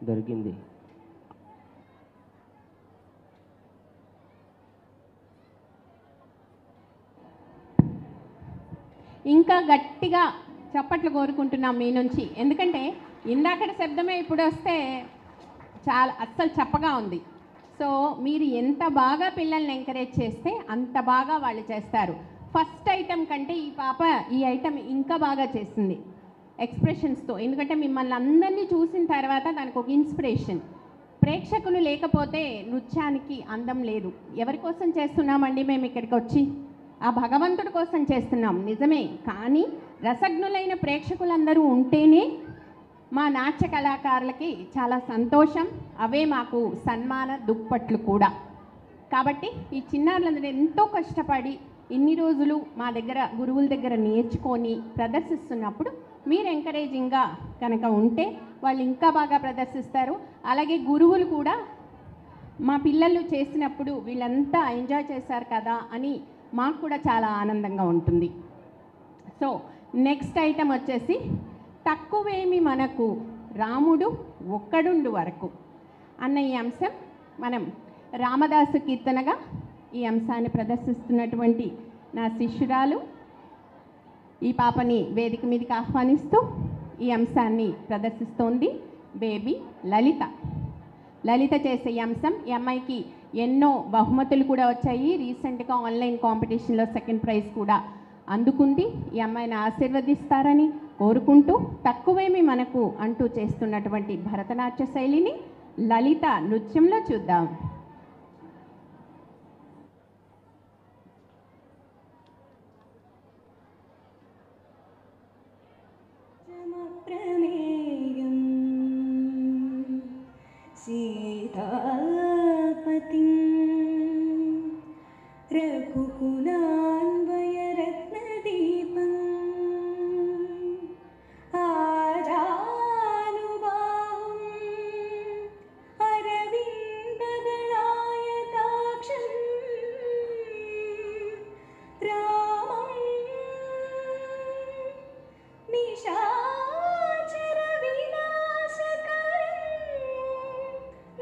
దొరికింది. ఇంకా గట్టిగా చప్పట్లు కోరుకుంటున్నాం మీ నుంచి. ఎందుకంటే ఇందాకటి శబ్దమే ఇప్పుడు వస్తే చాలా అస్సలు చప్పగా ఉంది. సో మీరు ఎంత బాగా పిల్లల్ని ఎంకరేజ్ చేస్తే అంత బాగా వాళ్ళు చేస్తారు. ఫస్ట్ ఐటెం కంటే ఈ ఐటెం ఇంకా బాగా చేసింది ఎక్స్ప్రెషన్స్తో. ఎందుకంటే మిమ్మల్ని అందరినీ చూసిన తర్వాత దానికి ఒక ఇన్స్పిరేషన్. ప్రేక్షకులు లేకపోతే నృత్యానికి అందం లేదు. ఎవరి కోసం చేస్తున్నామండి మేము ఇక్కడికి వచ్చి? ఆ భగవంతుడి కోసం చేస్తున్నాం నిజమే, కానీ రసజ్ఞులైన ప్రేక్షకులందరూ ఉంటేనే మా నాట్య కళాకారులకి చాలా సంతోషం. అవే మాకు సన్మాన దుప్పట్లు కూడా. కాబట్టి ఈ చిన్నారులందరూ ఎంతో కష్టపడి ఇన్ని రోజులు మా దగ్గర గురువుల దగ్గర నేర్చుకొని ప్రదర్శిస్తున్నప్పుడు మీరు ఎంకరేజింగ్గా కనుక ఉంటే వాళ్ళు ఇంకా బాగా ప్రదర్శిస్తారు. అలాగే గురువులు కూడా మా పిల్లలు చేసినప్పుడు వీళ్ళంతా ఎంజాయ్ చేశారు కదా అని మాకు కూడా చాలా ఆనందంగా ఉంటుంది. సో నెక్స్ట్ ఐటెం వచ్చేసి తక్కువేమి మనకు రాముడు ఒక్కడుండు వరకు అన్న ఈ అంశం. మనం రామదాసు కీర్తనగా ఈ అంశాన్ని ప్రదర్శిస్తున్నటువంటి నా శిష్యురాలు ఈ పాపని వేదిక మీదకి ఆహ్వానిస్తూ ఈ అంశాన్ని ప్రదర్శిస్తోంది బేబీ లలిత. లలిత చేసే ఈ అంశం, ఈ అమ్మాయికి ఎన్నో బహుమతులు కూడా వచ్చాయి. రీసెంట్గా ఆన్లైన్ కాంపిటీషన్లో సెకండ్ ప్రైజ్ కూడా అందుకుంది. ఈ అమ్మాయిని ఆశీర్వదిస్తారని కోరుకుంటూ తక్కువేమి మనకు అంటూ చేస్తున్నటువంటి భరతనాట్య శైలిని లలిత నృత్యంలో చూద్దాం. ప్రమేయం సీతాపతి రఘుకులాన్వయరత్నదీపం ఆజానుబాహుం అరవిందదళాయతాక్షం రామం నిశాచర వినాశకరం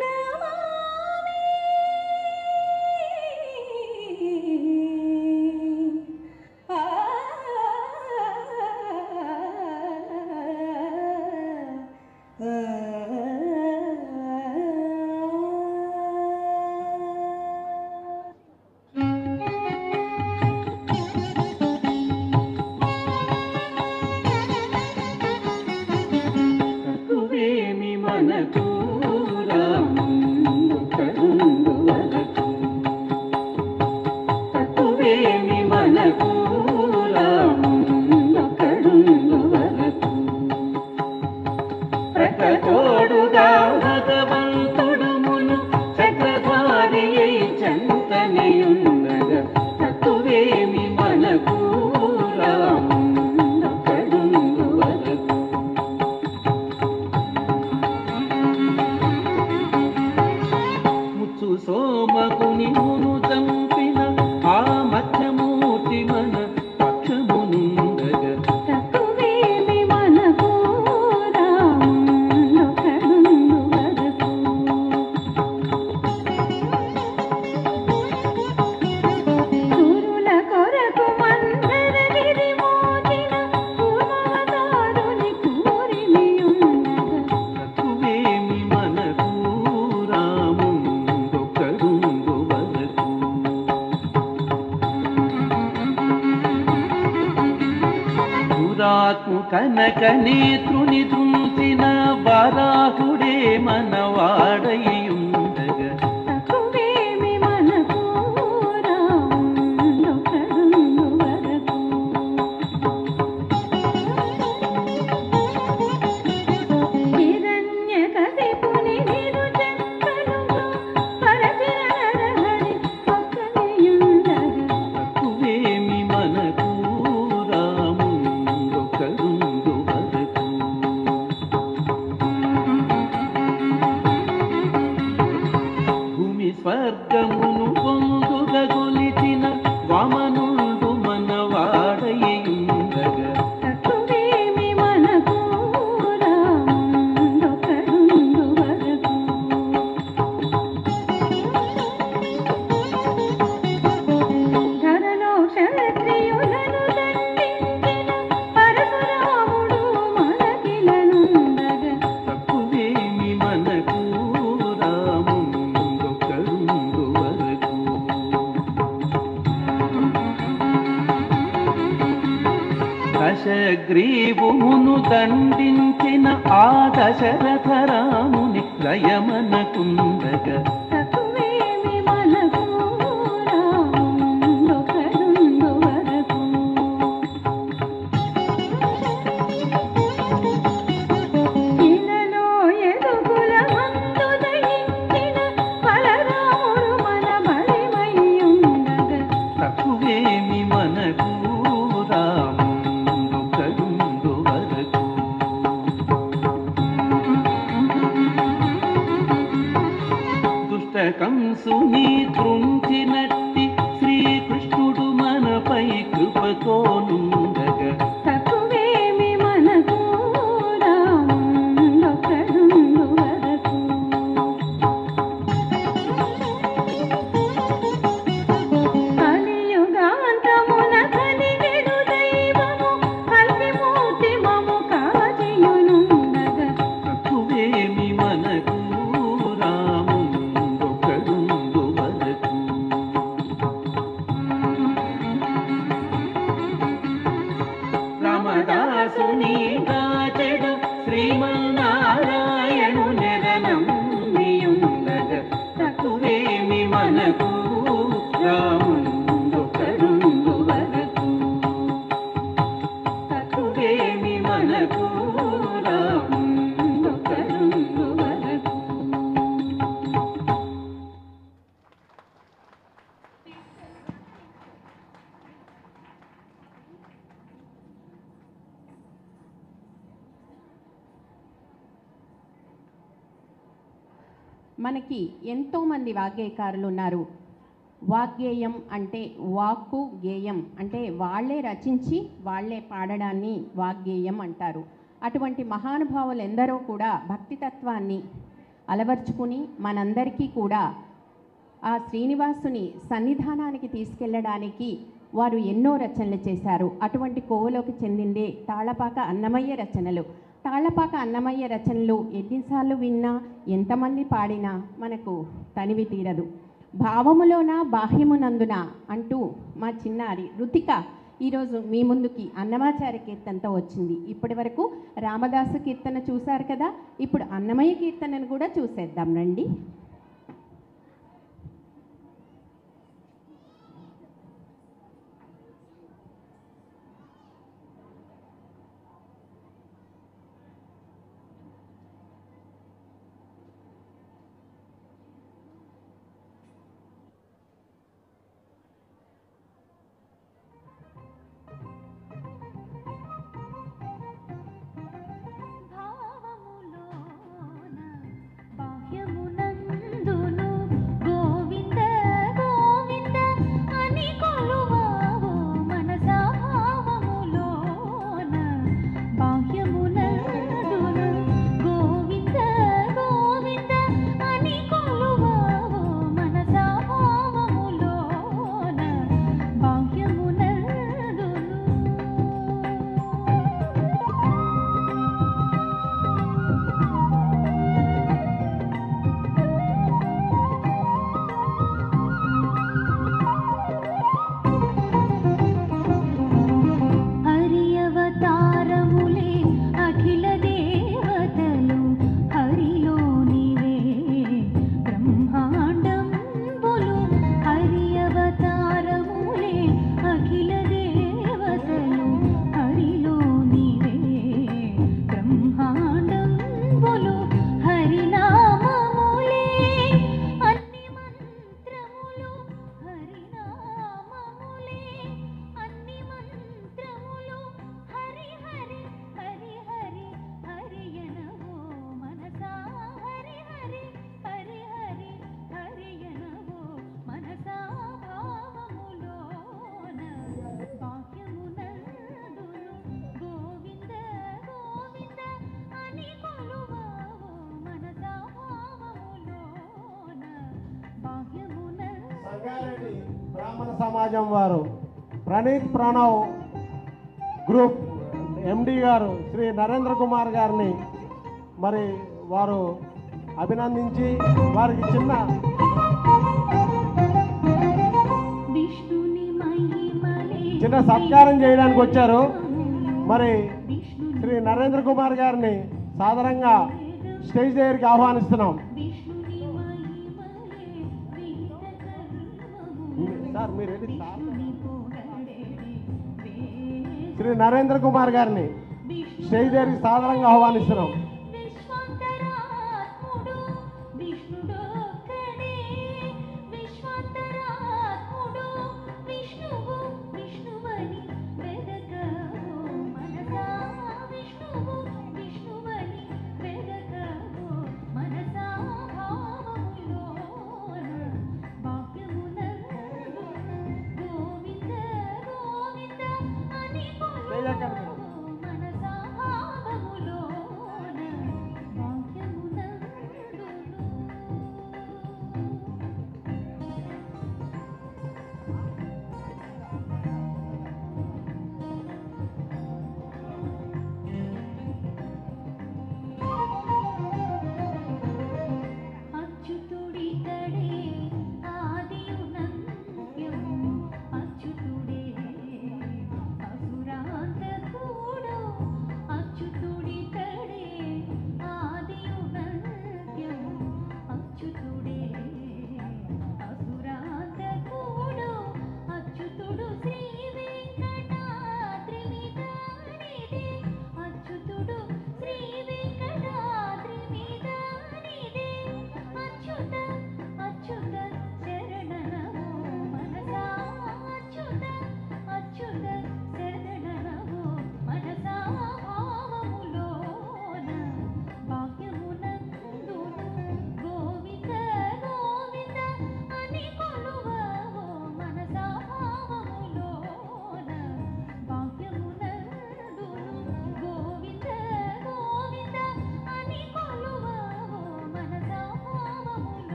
నమామి. తక్కువేమి మనకు రాముడు ఒక్కడుండు వరకు. తక్కువేమి మనకు రాముడు ఒక్కడుండు వరకు. ప్రకటోడుగా భగవంతుడు మును చక్రధారి అయి చెంతనియుండగా. తక్కువేమి మనకు రాముడు ఒక్కడుండు వరకు. ముచ్చు సోమకుని మును చంపిన ఆ మధ్యమూర్తి మన పక్షమునుండగా. తక్కువేమి మనకు రాముడు ఒక్కడుండు వరకు. సురుల కొరకు మందరగిరి మోచిన పూర్వాధారుని పూరిమియుండగా. తక్కువేమి మనకు రాముడు ఒక్కడుండు వరకు. దురాత్ము కనక నేత్రుని దృంచిన వారాహుడే మనవాడయుండగా. తక్కువేమి మనకు రాముడు ఒక్కడుండు వరకు. హిరణ్యకశిపుని నిరుచక్కలుగా పరచిన నరహరి ఒక్కనియుండగా. తక్కువేమి మనకు రాముడు ఒక్కడుండు వరకు. భూమి స్వర్గమును పొందుగా గొలిచిన వామనుడు మనవాడయుండగా. తక్కువేమి మనకు రాముడు ఒక్కడుండు వరకు. ధరలో క్షత్రియులను దండించిన పరశురాముడు మనకిలనుండగా. తక్కువేమి మనకు హయగ్రీవుమును దండించిన ఆ దశరథ రాముని లయమనకుండగా తక్కువేమి మనకు రాముండొకరుండు వరకు. ఇలలో ఎదుగుల మందు దయించిన బలరాముడు మన బలిమయ్యుండగా తక్కువేమి మనకు రాముండొకరుండు వరకు. దుష్ట కంసుని తృంచినట్టి శ్రీకృష్ణుడు మనపై కృపతోనుండగా తక్కువేమి మనకు రాముండొకరుండు వరకు. కలియుగాంతమున కలిగెడు దైవము కల్పిమూర్తి మము కాజేయునుండగా తక్కువేమి మనకు రాముండొకరుండు వరకు. రామదాసుని దాచెడు శ్రీమన్నారాయణు నెరనమ్మియుండగా తక్కువేమి మనకు రాముండొకరుండు వరకు. తక్కువేమి మనకు రాముండొకరుండు వరకు. మనకి ఎంతోమంది వాగ్గేయకారులు ఉన్నారు. వాగ్గేయం అంటే వాక్కు గేయం అంటే వాళ్ళే రచించి వాళ్ళే పాడడాన్ని వాగ్గేయం అంటారు. అటువంటి మహానుభావులు ఎందరో కూడా భక్తితత్వాన్ని అలవర్చుకుని మనందరికీ కూడా ఆ శ్రీనివాసుని సన్నిధానానికి తీసుకెళ్ళడానికి వారు ఎన్నో రచనలు చేశారు. అటువంటి కోవలోకి చెందిందే తాళపాక అన్నమయ్య రచనలు. తాళపాక అన్నమయ్య రచనలు ఎన్నిసార్లు విన్నా ఎంతమంది పాడినా మనకు తనివి తీరదు. భావములోన బాహ్యమునందున అంటూ మా చిన్నారి రుతిక ఈరోజు మీ ముందుకి అన్నమాచార్య కీర్తనతో వచ్చింది. ఇప్పటి వరకు రామదాసు కీర్తన చూశారు కదా, ఇప్పుడు అన్నమయ్య కీర్తనను కూడా చూసేద్దాం రండి. భావములోన బాహ్యమునందును గోవింద గోవింద అని కొలువావు మనసా. భావములోన బాహ్యమునందును గోవింద గోవింద అని కొలువావు మనసా. భావములోన బాహ్యమునందును హరి అవతారములే అఖిల దేవతలు హరిలో నీవే బ్రహ్మాండంబులు. హరి అవతారములే అఖిల దేవతలు హరిలో నీవే బ్రహ్మాండంబులు. హరినామములే అన్ని మంత్రములు. హరినామములే అన్ని మంత్రములు. హరి హరి హరి హరి హరియనవో మనసా. హరి హరి హరి హరి హరియనవో మనసా. భావములోన బాహ్యమునందును గోవింద గోవింద అని కొలువావు మనసా. భావములోన బాహ్యమునందును సంగారెడ్డి బ్రాహ్మణ సమాజం వారు ప్రణీత్ ప్రణవ్ గ్రూప్ ఎండి గారు శ్రీ నరేంద్ర కుమార్ గారిని మరి వారు అభినందించి వారికి చిన్న విష్ణుని మహిమలే సత్కారం చేయడానికి వచ్చారు. మరి శ్రీ నరేంద్ర కుమార్ గారిని సాదరంగా స్టేజ్ దగ్గరికి ఆహ్వానిస్తున్నాం. సార్ మీరు వెళ్ళి శ్రీ నరేంద్ర కుమార్ గారిని స్టేజ్ దగ్గరికి సాదరంగా ఆహ్వానిస్తున్నాం.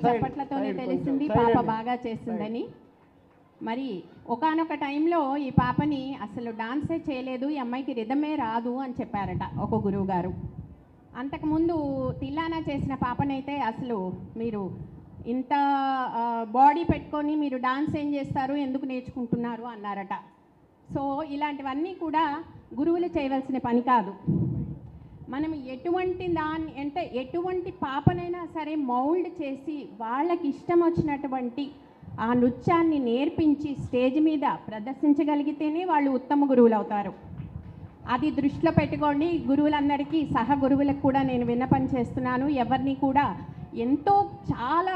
చప్పట్లతోనే తెలిసింది పాప బాగా చేస్తుందని. మరి ఒకానొక టైంలో ఈ పాపని అసలు డాన్సే చేయలేదు, ఈ అమ్మాయికి రిథమే రాదు అని చెప్పారట ఒక గురువు గారు. అంతకుముందు తిల్లానా చేసిన పాపనైతే అసలు మీరు ఇంత బాడీ పెట్టుకొని మీరు డాన్స్ ఏం చేస్తారు, ఎందుకు నేర్చుకుంటున్నారు అన్నారట. సో ఇలాంటివన్నీ కూడా గురువులు చేయవలసిన పని కాదు. మనం ఎటువంటి పాపనైనా సరే మౌల్డ్ చేసి వాళ్ళకి ఇష్టం వచ్చినటువంటి ఆ నృత్యాన్ని నేర్పించి స్టేజ్ మీద ప్రదర్శించగలిగితేనే వాళ్ళు ఉత్తమ గురువులు అవుతారు. అది దృష్టిలో పెట్టుకోండి. గురువులందరికీ సహ గురువులకు కూడా నేను విన్నపం చేస్తున్నాను. ఎవరిని కూడా ఎంతో చాలా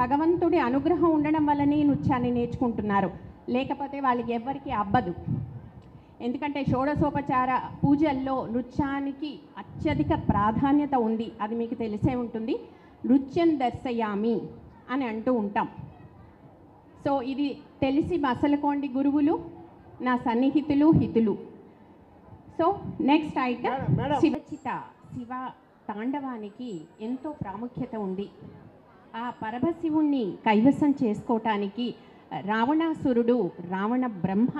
భగవంతుడి అనుగ్రహం ఉండడం వల్లనే నృత్యాన్ని నేర్చుకుంటున్నారు, లేకపోతే వాళ్ళకి ఎవరికి అబ్బదు. ఎందుకంటే షోడశోపచార పూజల్లో నృత్యానికి అత్యధిక ప్రాధాన్యత ఉంది, అది మీకు తెలిసే ఉంటుంది. నృత్యం దర్శయామి అని అంటూ ఉంటాం. సో ఇది తెలిసి మసలుకోండి గురువులు, నా సన్నిహితులు హితులు. సో నెక్స్ట్ ఐటమ్ శివచిత. శివ తాండవానికి ఎంతో ప్రాముఖ్యత ఉంది. ఆ పరమశివుణ్ణి కైవసం చేసుకోవటానికి రావణాసురుడు రావణ బ్రహ్మ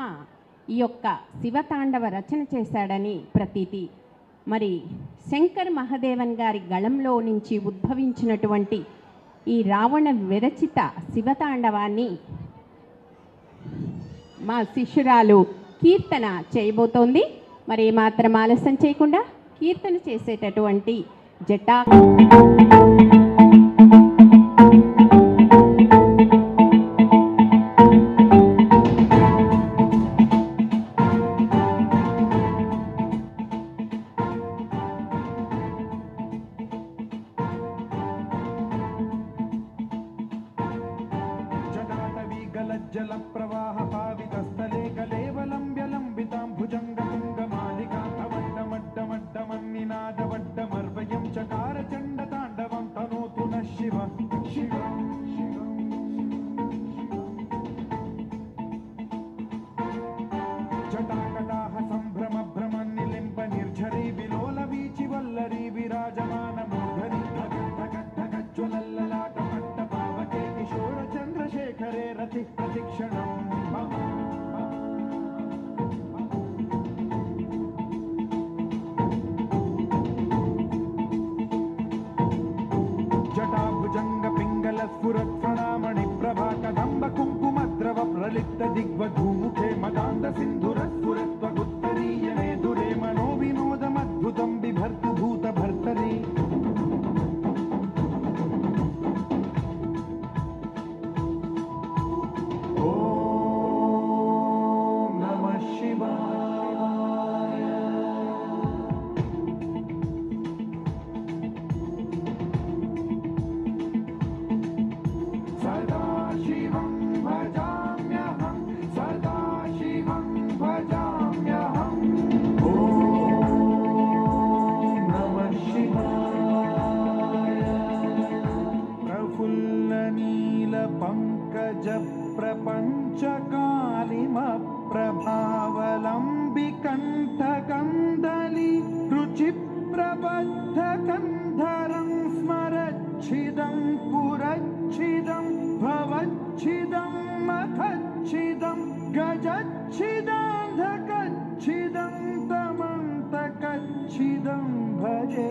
ఈ యొక్క శివతాండవ రచన చేశాడని ప్రతీతి. మరి శంకర్ మహాదేవన్ గారి గళంలో నుంచి ఉద్భవించినటువంటి ఈ రావణ విరచిత శివతాండవాన్ని మా శిష్యురాలు కీర్తన చేయబోతోంది. మరి ఏమాత్రం ఆలస్యం చేయకుండా కీర్తన చేసేటటువంటి జటా जल प्रवाह पावितस्थले कलेवलं व्यलंबितां भुजंगतुंगमालिका अवड्डमड्डमड्डमन्निनादवड्डमर्वयं चकार चण्डताण्डवं तनोतु नः शिव शिव जटाकटाह संभ्रम भ्रमन्निलिम्ब निर्झरी विलोल वीचि वल्लरी विराजमान मूर्धनि धग धग धग दिग्वधूमुखे मदान्धसिन्धुरस्फुरत्वगुत्तरीयमे दुरे मनोविनोदमद्भुतं बिभर्तु भूतभर्तरे प्रभावलम्बिकण्ठकन्दली रुचिप्रबद्धकन्धरं स्मरच्छिदं पुरच्छिदं भवच्छिदं मखच्छिदं गजच्छिदान्धकच्छिदं तमन्तकच्छिदं भजे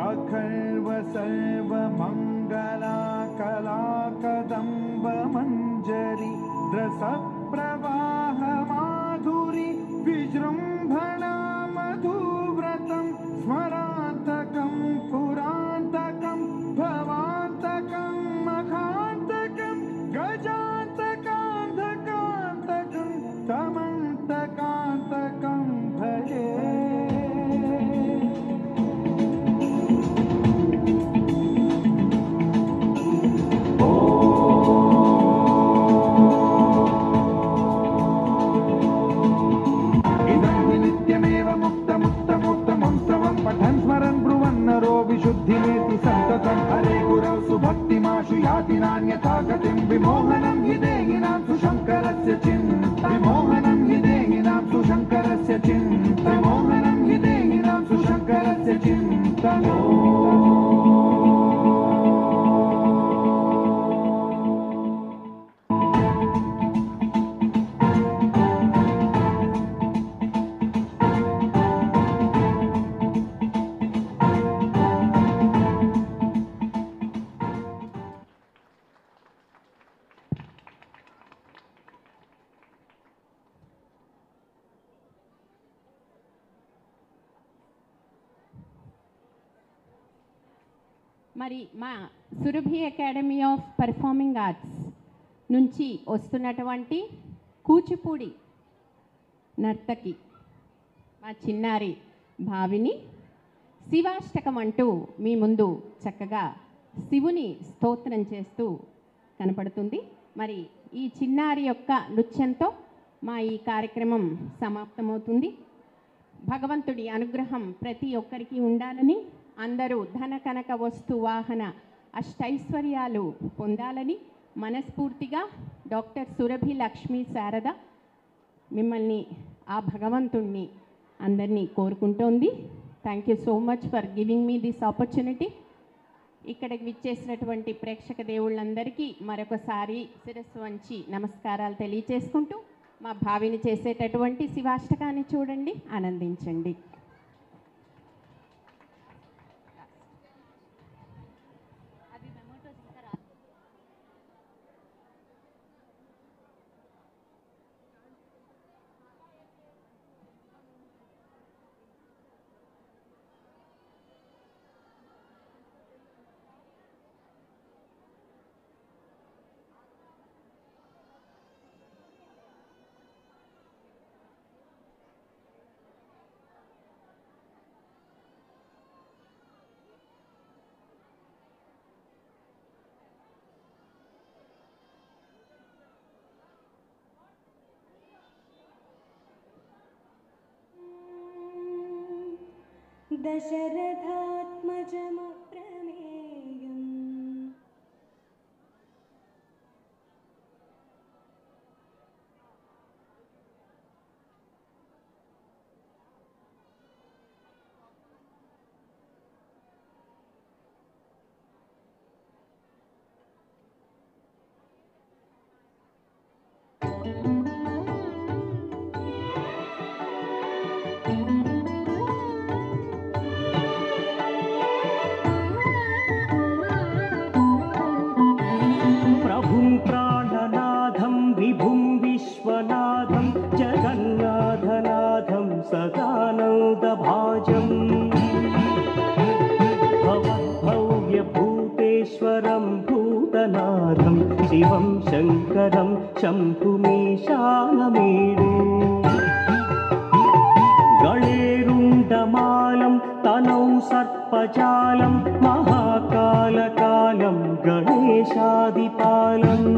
अखर्व सर्वमङ्गलाकलाकदम्बमञ्जरी रसप्रवाह माधुरी विजृम्भणा मधुव्रतं स्मरान्तकं पुरान्तकं भवान्तकं मखान्तकं गजान्तकान्धकान्तकं तमन्तकान्तकं भजे पठन् स्मरन् ब्रुवन्नरो विशुद्धिमेति सन्ततं हरे गुरौ सुभक्तिमाशु याति नान्यथा गतिं विमोहनं हि देहिनां सुशङ्करस्य चिन्ता विमोहनं हि देहिनां सुशङ्करस्य चिन्ता विमोहनं हि देहिनां सुशङ्करस्य चिन्ता మరి మా Surabhi academy of performing arts నుంచి వస్తున్నటువంటి కూచిపూడి నర్తకి మా చిన్నారి భావిని శివాష్టకం అంటూ మీ ముందు చక్కగా శివుని స్తోత్రం చేస్తూ కనపడుతుంది. మరి ఈ చిన్నారి యొక్క నృత్యంతో మా ఈ కార్యక్రమం సమాప్తమవుతుంది. భగవంతుడి అనుగ్రహం ప్రతి ఒక్కరికి ఉండాలని, అందరూ ధన కనక వస్తు వాహన అష్టైశ్వర్యాలు పొందాలని మనస్ఫూర్తిగా డాక్టర్ సురభి లక్ష్మీ శారద మిమ్మల్ని ఆ భగవంతుణ్ణి అందరినీ కోరుకుంటోంది. Thank you so much for giving me this opportunity. ఇక్కడికి విచ్చేసినటువంటి ప్రేక్షక దేవుళ్ళందరికీ మరొకసారి శిరస్సు వంచి నమస్కారాలు తెలియచేసుకుంటూ మా భావిని చేసేటటువంటి శివాష్టకాన్ని చూడండి, ఆనందించండి. दशरथात्मजमप्रमेयम् भवद्भव्यभूतेश्वरं भूतनाथं शिवं शङ्करं शम्भुमीशानमीडे गणेरुण्डमालं तनौ सर्पजालं महाकालकालं गणेशादिपालम्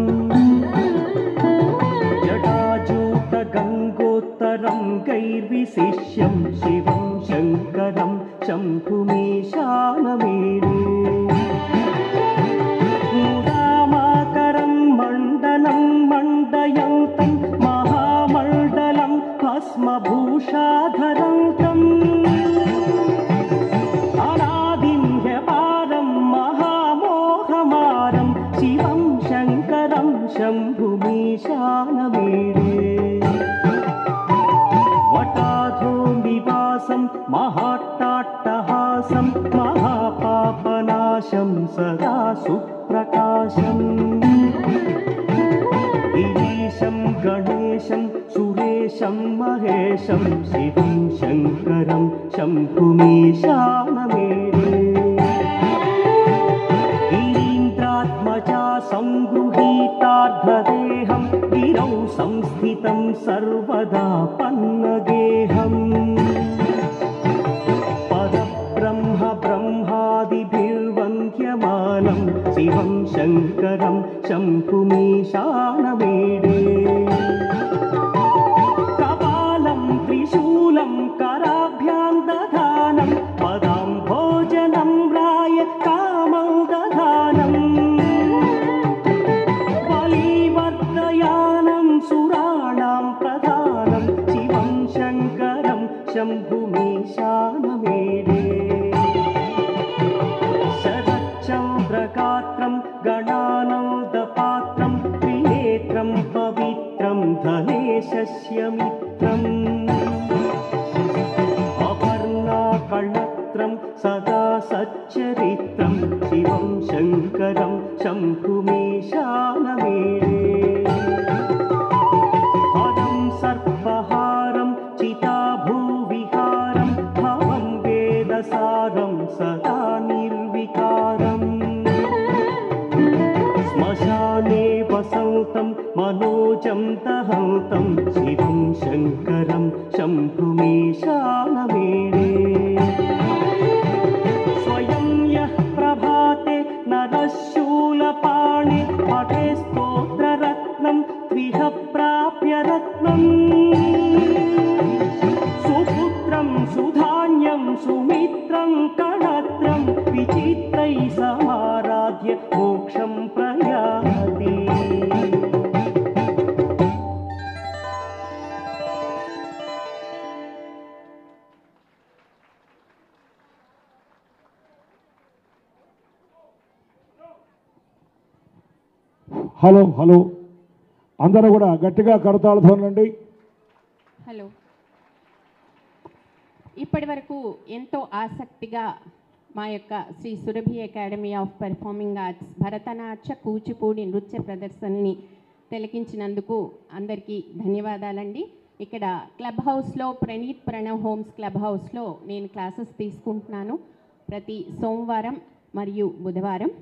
जटाजूटगङ्गोत्तरं गैर्विशिष्यं शिवं शङ्करं शम्भुमीशानमीडे मुदामाकरं मण्डनं मण्डयन्तं महामण्डलं भस्मभूषाधरन्तम् अनादिं ह्यपारं महामोहमारं शिवं शङ्करं शम्भुमीशानमीडे वटाधोनिवासं महाट्टाट्टहासं महापापनाशं सदा सुप्रकाशम् गिरीशं गणेशं सुरेशं महेशं शिवं शङ्करं शम्भुमीशानमीडे गिरीन्द्रात्मजा संगृहीतार्धदेहं गिरौ संस्थितं सर्वदा पन्नगेहम् परब्रह्म ब्रह्मादिभिर्वन्द्यमानं शिवं शङ्करं शम्भुमीशानमीडे कपालं त्रिशूलं कराभ्यां दधानं पदां भोजनं राय कामौ दधानम् बलिवर्धयानं सुराणां प्रधानं शिवं शङ्करं शम्भुमीशानमीडे शरच्चन्द्रगात्रं गणानोदपात्रं त्रिनेत्रं पवित्रं धनेशस्य मित्रम् अपर्णाकर्णत्रं सदा सच्चरित्रं शिवं शङ्करं शम्भुमीशानमीडे पदं सर्पहारं चिताभूविहारं भवं वेदसारं सदा निर्विकारम् श्मशाने वसन्तं मनोजं दहन्तं शिवं शङ्करं शम्भुमीशानमीडे स्वयं यः प्रभाते नरशूलपाणि पठे स्तोत्ररत्नं त्विह प्राप्य रत्नम् सुपुत्रं सुधान्यं सुमित्रं कणत्रं विचित्रैः समाराध्य मोक्षं प्रयाति హలో హలో అందరూ కూడా గట్టిగా కరతాళధ్వనులండి. హలో. ఇప్పటి వరకు ఎంతో ఆసక్తిగా మా యొక్క Sri Surabhi academy of performing arts Bharatanatya Kuchipudi నృత్య ప్రదర్శనని తిలకించినందుకు అందరికీ ధన్యవాదాలండి. ఇక్కడ క్లబ్ హౌస్లో ప్రణీత్ ప్రణవ్ హోమ్స్ క్లబ్ హౌస్లో నేను క్లాసెస్ తీసుకుంటున్నాను ప్రతి సోమవారం మరియు బుధవారం.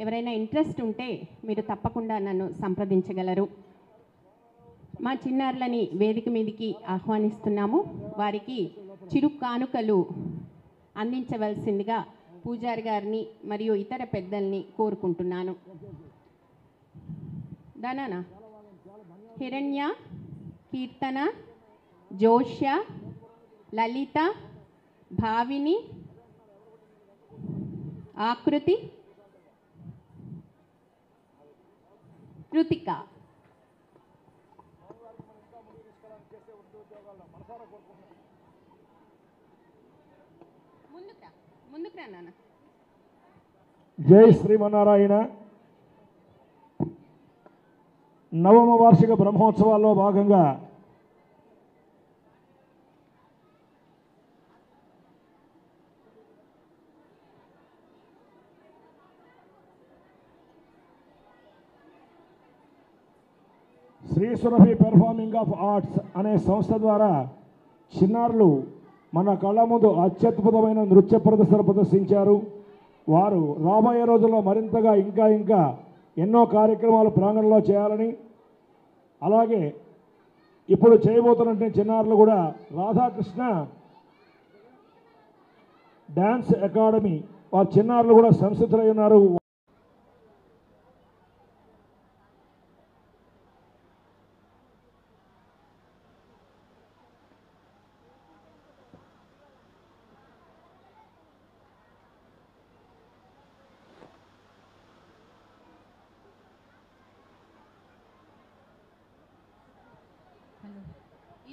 ఎవరైనా ఇంట్రెస్ట్ ఉంటే మీరు తప్పకుండా నన్ను సంప్రదించగలరు. మా చిన్నారులని వేదిక మీదకి ఆహ్వానిస్తున్నాము. వారికి చిరు కానుకలు అందించవలసిందిగా పూజారి గారిని మరియు ఇతర పెద్దల్ని కోరుకుంటున్నాను. దానా హిరణ్య, కీర్తన, జోష్య, లలిత, భావిని, ఆకృతి, కృతిక. ముందుకు రా నాన్న. జై శ్రీమన్నారాయణ. నవమ వార్షిక బ్రహ్మోత్సవాల్లో భాగంగా Shri Surabhi performing of arts అనే సంస్థ ద్వారా చిన్నారులు మన కళ్ళ ముందు అత్యద్భుతమైన నృత్య ప్రదర్శన ప్రదర్శించారు. వారు రాబోయే రోజుల్లో మరింతగా ఇంకా ఎన్నో కార్యక్రమాలు ప్రాంగణంలో చేయాలని, అలాగే ఇప్పుడు చేయబోతున్న చిన్నారులు కూడా రాధాకృష్ణ డ్యాన్స్ అకాడమీ వారి చిన్నారులు కూడా సంసిద్ధులై ఉన్నారు.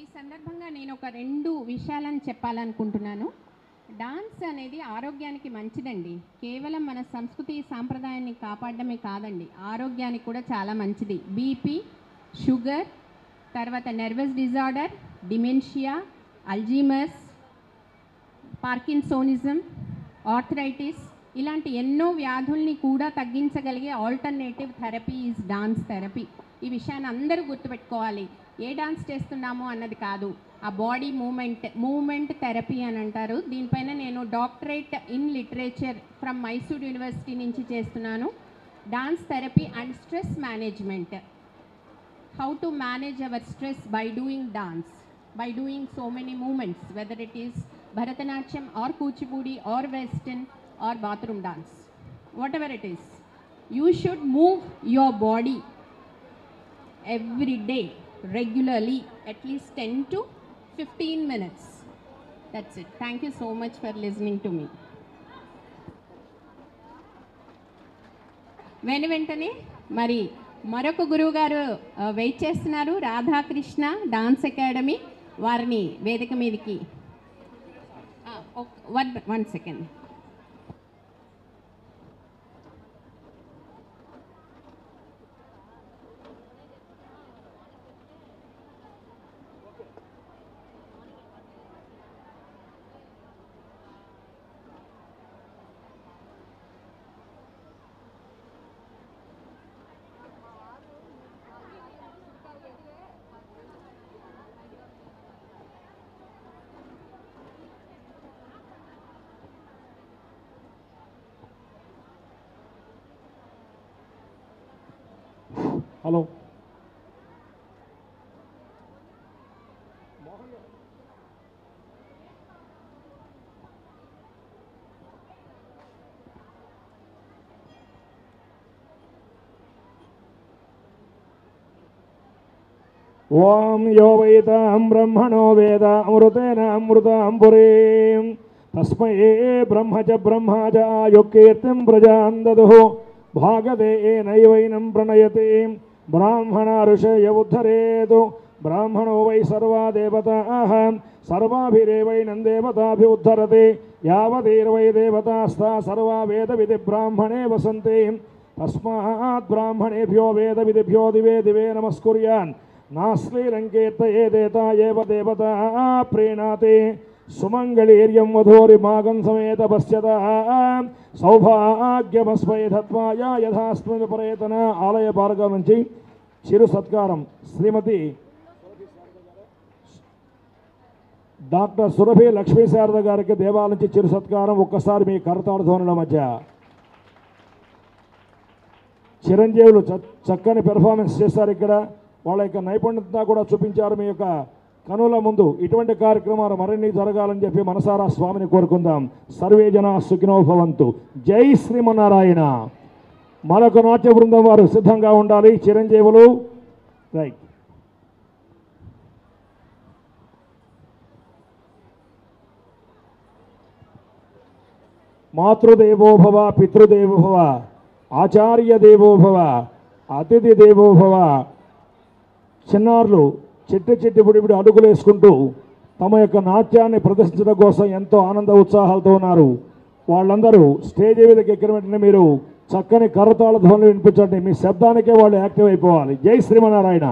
ఈ సందర్భంగా నేను ఒక 2 విషయాలను చెప్పాలనుకుంటున్నాను. డాన్స్ అనేది ఆరోగ్యానికి మంచిదండి. కేవలం మన సంస్కృతి సాంప్రదాయాన్ని కాపాడడమే కాదండి, ఆరోగ్యానికి కూడా చాలా మంచిది. బీపీ, షుగర్, తర్వాత nervous disorder, dementia, Alzheimer's, Parkinsonism, arthritis ఇలాంటి ఎన్నో వ్యాధుల్ని కూడా తగ్గించగలిగే alternative therapy is dance therapy. ఈ విషయాన్ని అందరూ గుర్తుపెట్టుకోవాలి. ఏ డాన్స్ చేస్తున్నామో అన్నది కాదు, ఆ బాడీ మూమెంట్ థెరపీ అని అంటారు. దీనిపైన నేను doctorate in literature from Mysore university నుంచి చేస్తున్నాను. Dance therapy and stress management, how to manage our stress by doing dance, by doing so many moments, whether it is Bharatanatyam or Kuchipudi or western or bathroom dance, whatever it is, you should move your body every day regularly, at least 10 to 15 minutes. That's it. Thank you so much for listening to me. వెంటనే మరి మరొక గురువు గారు wait చేస్తున్నారు, Radhakrishna dance academy. వారిని వేదిక మీదకి 1 second. Hello, ఓం యో వైతాం బ్రహ్మణో వేద అమృతేన అమృతాం పురీం తస్మై బ్రహ్మ చ ఆయుఃకీర్తిం ప్రజాం దదుః భాగదే నైవైనం ప్రణయతే బ్రాహ్మణ ఋషయ ఉద్ధరేతు బ్రాహ్మణో వై సర్వా దేవతాః సర్వాభిరేవైనం దేవతాభి ఉద్ధరతే యావదేర్వై దేవతాస్తా సర్వా వేదవిధి బ్రాహ్మణే వసంతే తస్మాత్ బ్రాహ్మణేభ్యో వేదవిధిభ్యో దివే దివే నమస్కుర్యాన్ నాశ్రీలంకేత్తయే దేతా ఏవ దేవతా ప్రీణాతే సుమంగళీర్యం వధూరిమాగం సమేత పశ్యత సౌభాగ్యమస్మై ధత్వాయ యథాస్మిన్ పరేతన. ఆలయ పాలక నుంచి చిరు సత్కారం శ్రీమతి డాక్టర్ సురభి లక్ష్మీ శారద గారికి దేవాలయం నుంచి చిరు సత్కారం. ఒక్కసారి మీ కరతాళ ధ్వనుల మధ్య చిరంజీవులు చక్కని పెర్ఫార్మెన్స్ చేశారు. ఇక్కడ వాళ్ళ యొక్క నైపుణ్యత కూడా చూపించారు మీ యొక్క కనుల ముందు. ఇటువంటి కార్యక్రమాలు మరిన్ని జరగాలని చెప్పి మనసారా స్వామిని కోరుకుందాం. సర్వే జనా సుఖినో భవంతు. జై శ్రీమన్నారాయణ. మరొక నాట్య బృందం వారు సిద్ధంగా ఉండాలి. చిరంజీవులు రైట్. మాతృదేవోభవ, పితృదేవోభవ, ఆచార్య దేవోభవ, అతిథి దేవోభవ. చిన్నారులు చెట్టి బుడిబుడి అడుగులు వేసుకుంటూ తమ యొక్క నాట్యాన్ని ప్రదర్శించడం కోసం ఎంతో ఆనంద ఉత్సాహాలతో ఉన్నారు. వాళ్ళందరూ స్టేజ్ మీదకి ఎక్కిన వెంటనే మీరు చక్కని కరతాళ ధ్వనులు వినిపించండి. మీ శబ్దానికే వాళ్ళు యాక్టివ్ అయిపోవాలి. జై శ్రీమన్నారాయణ.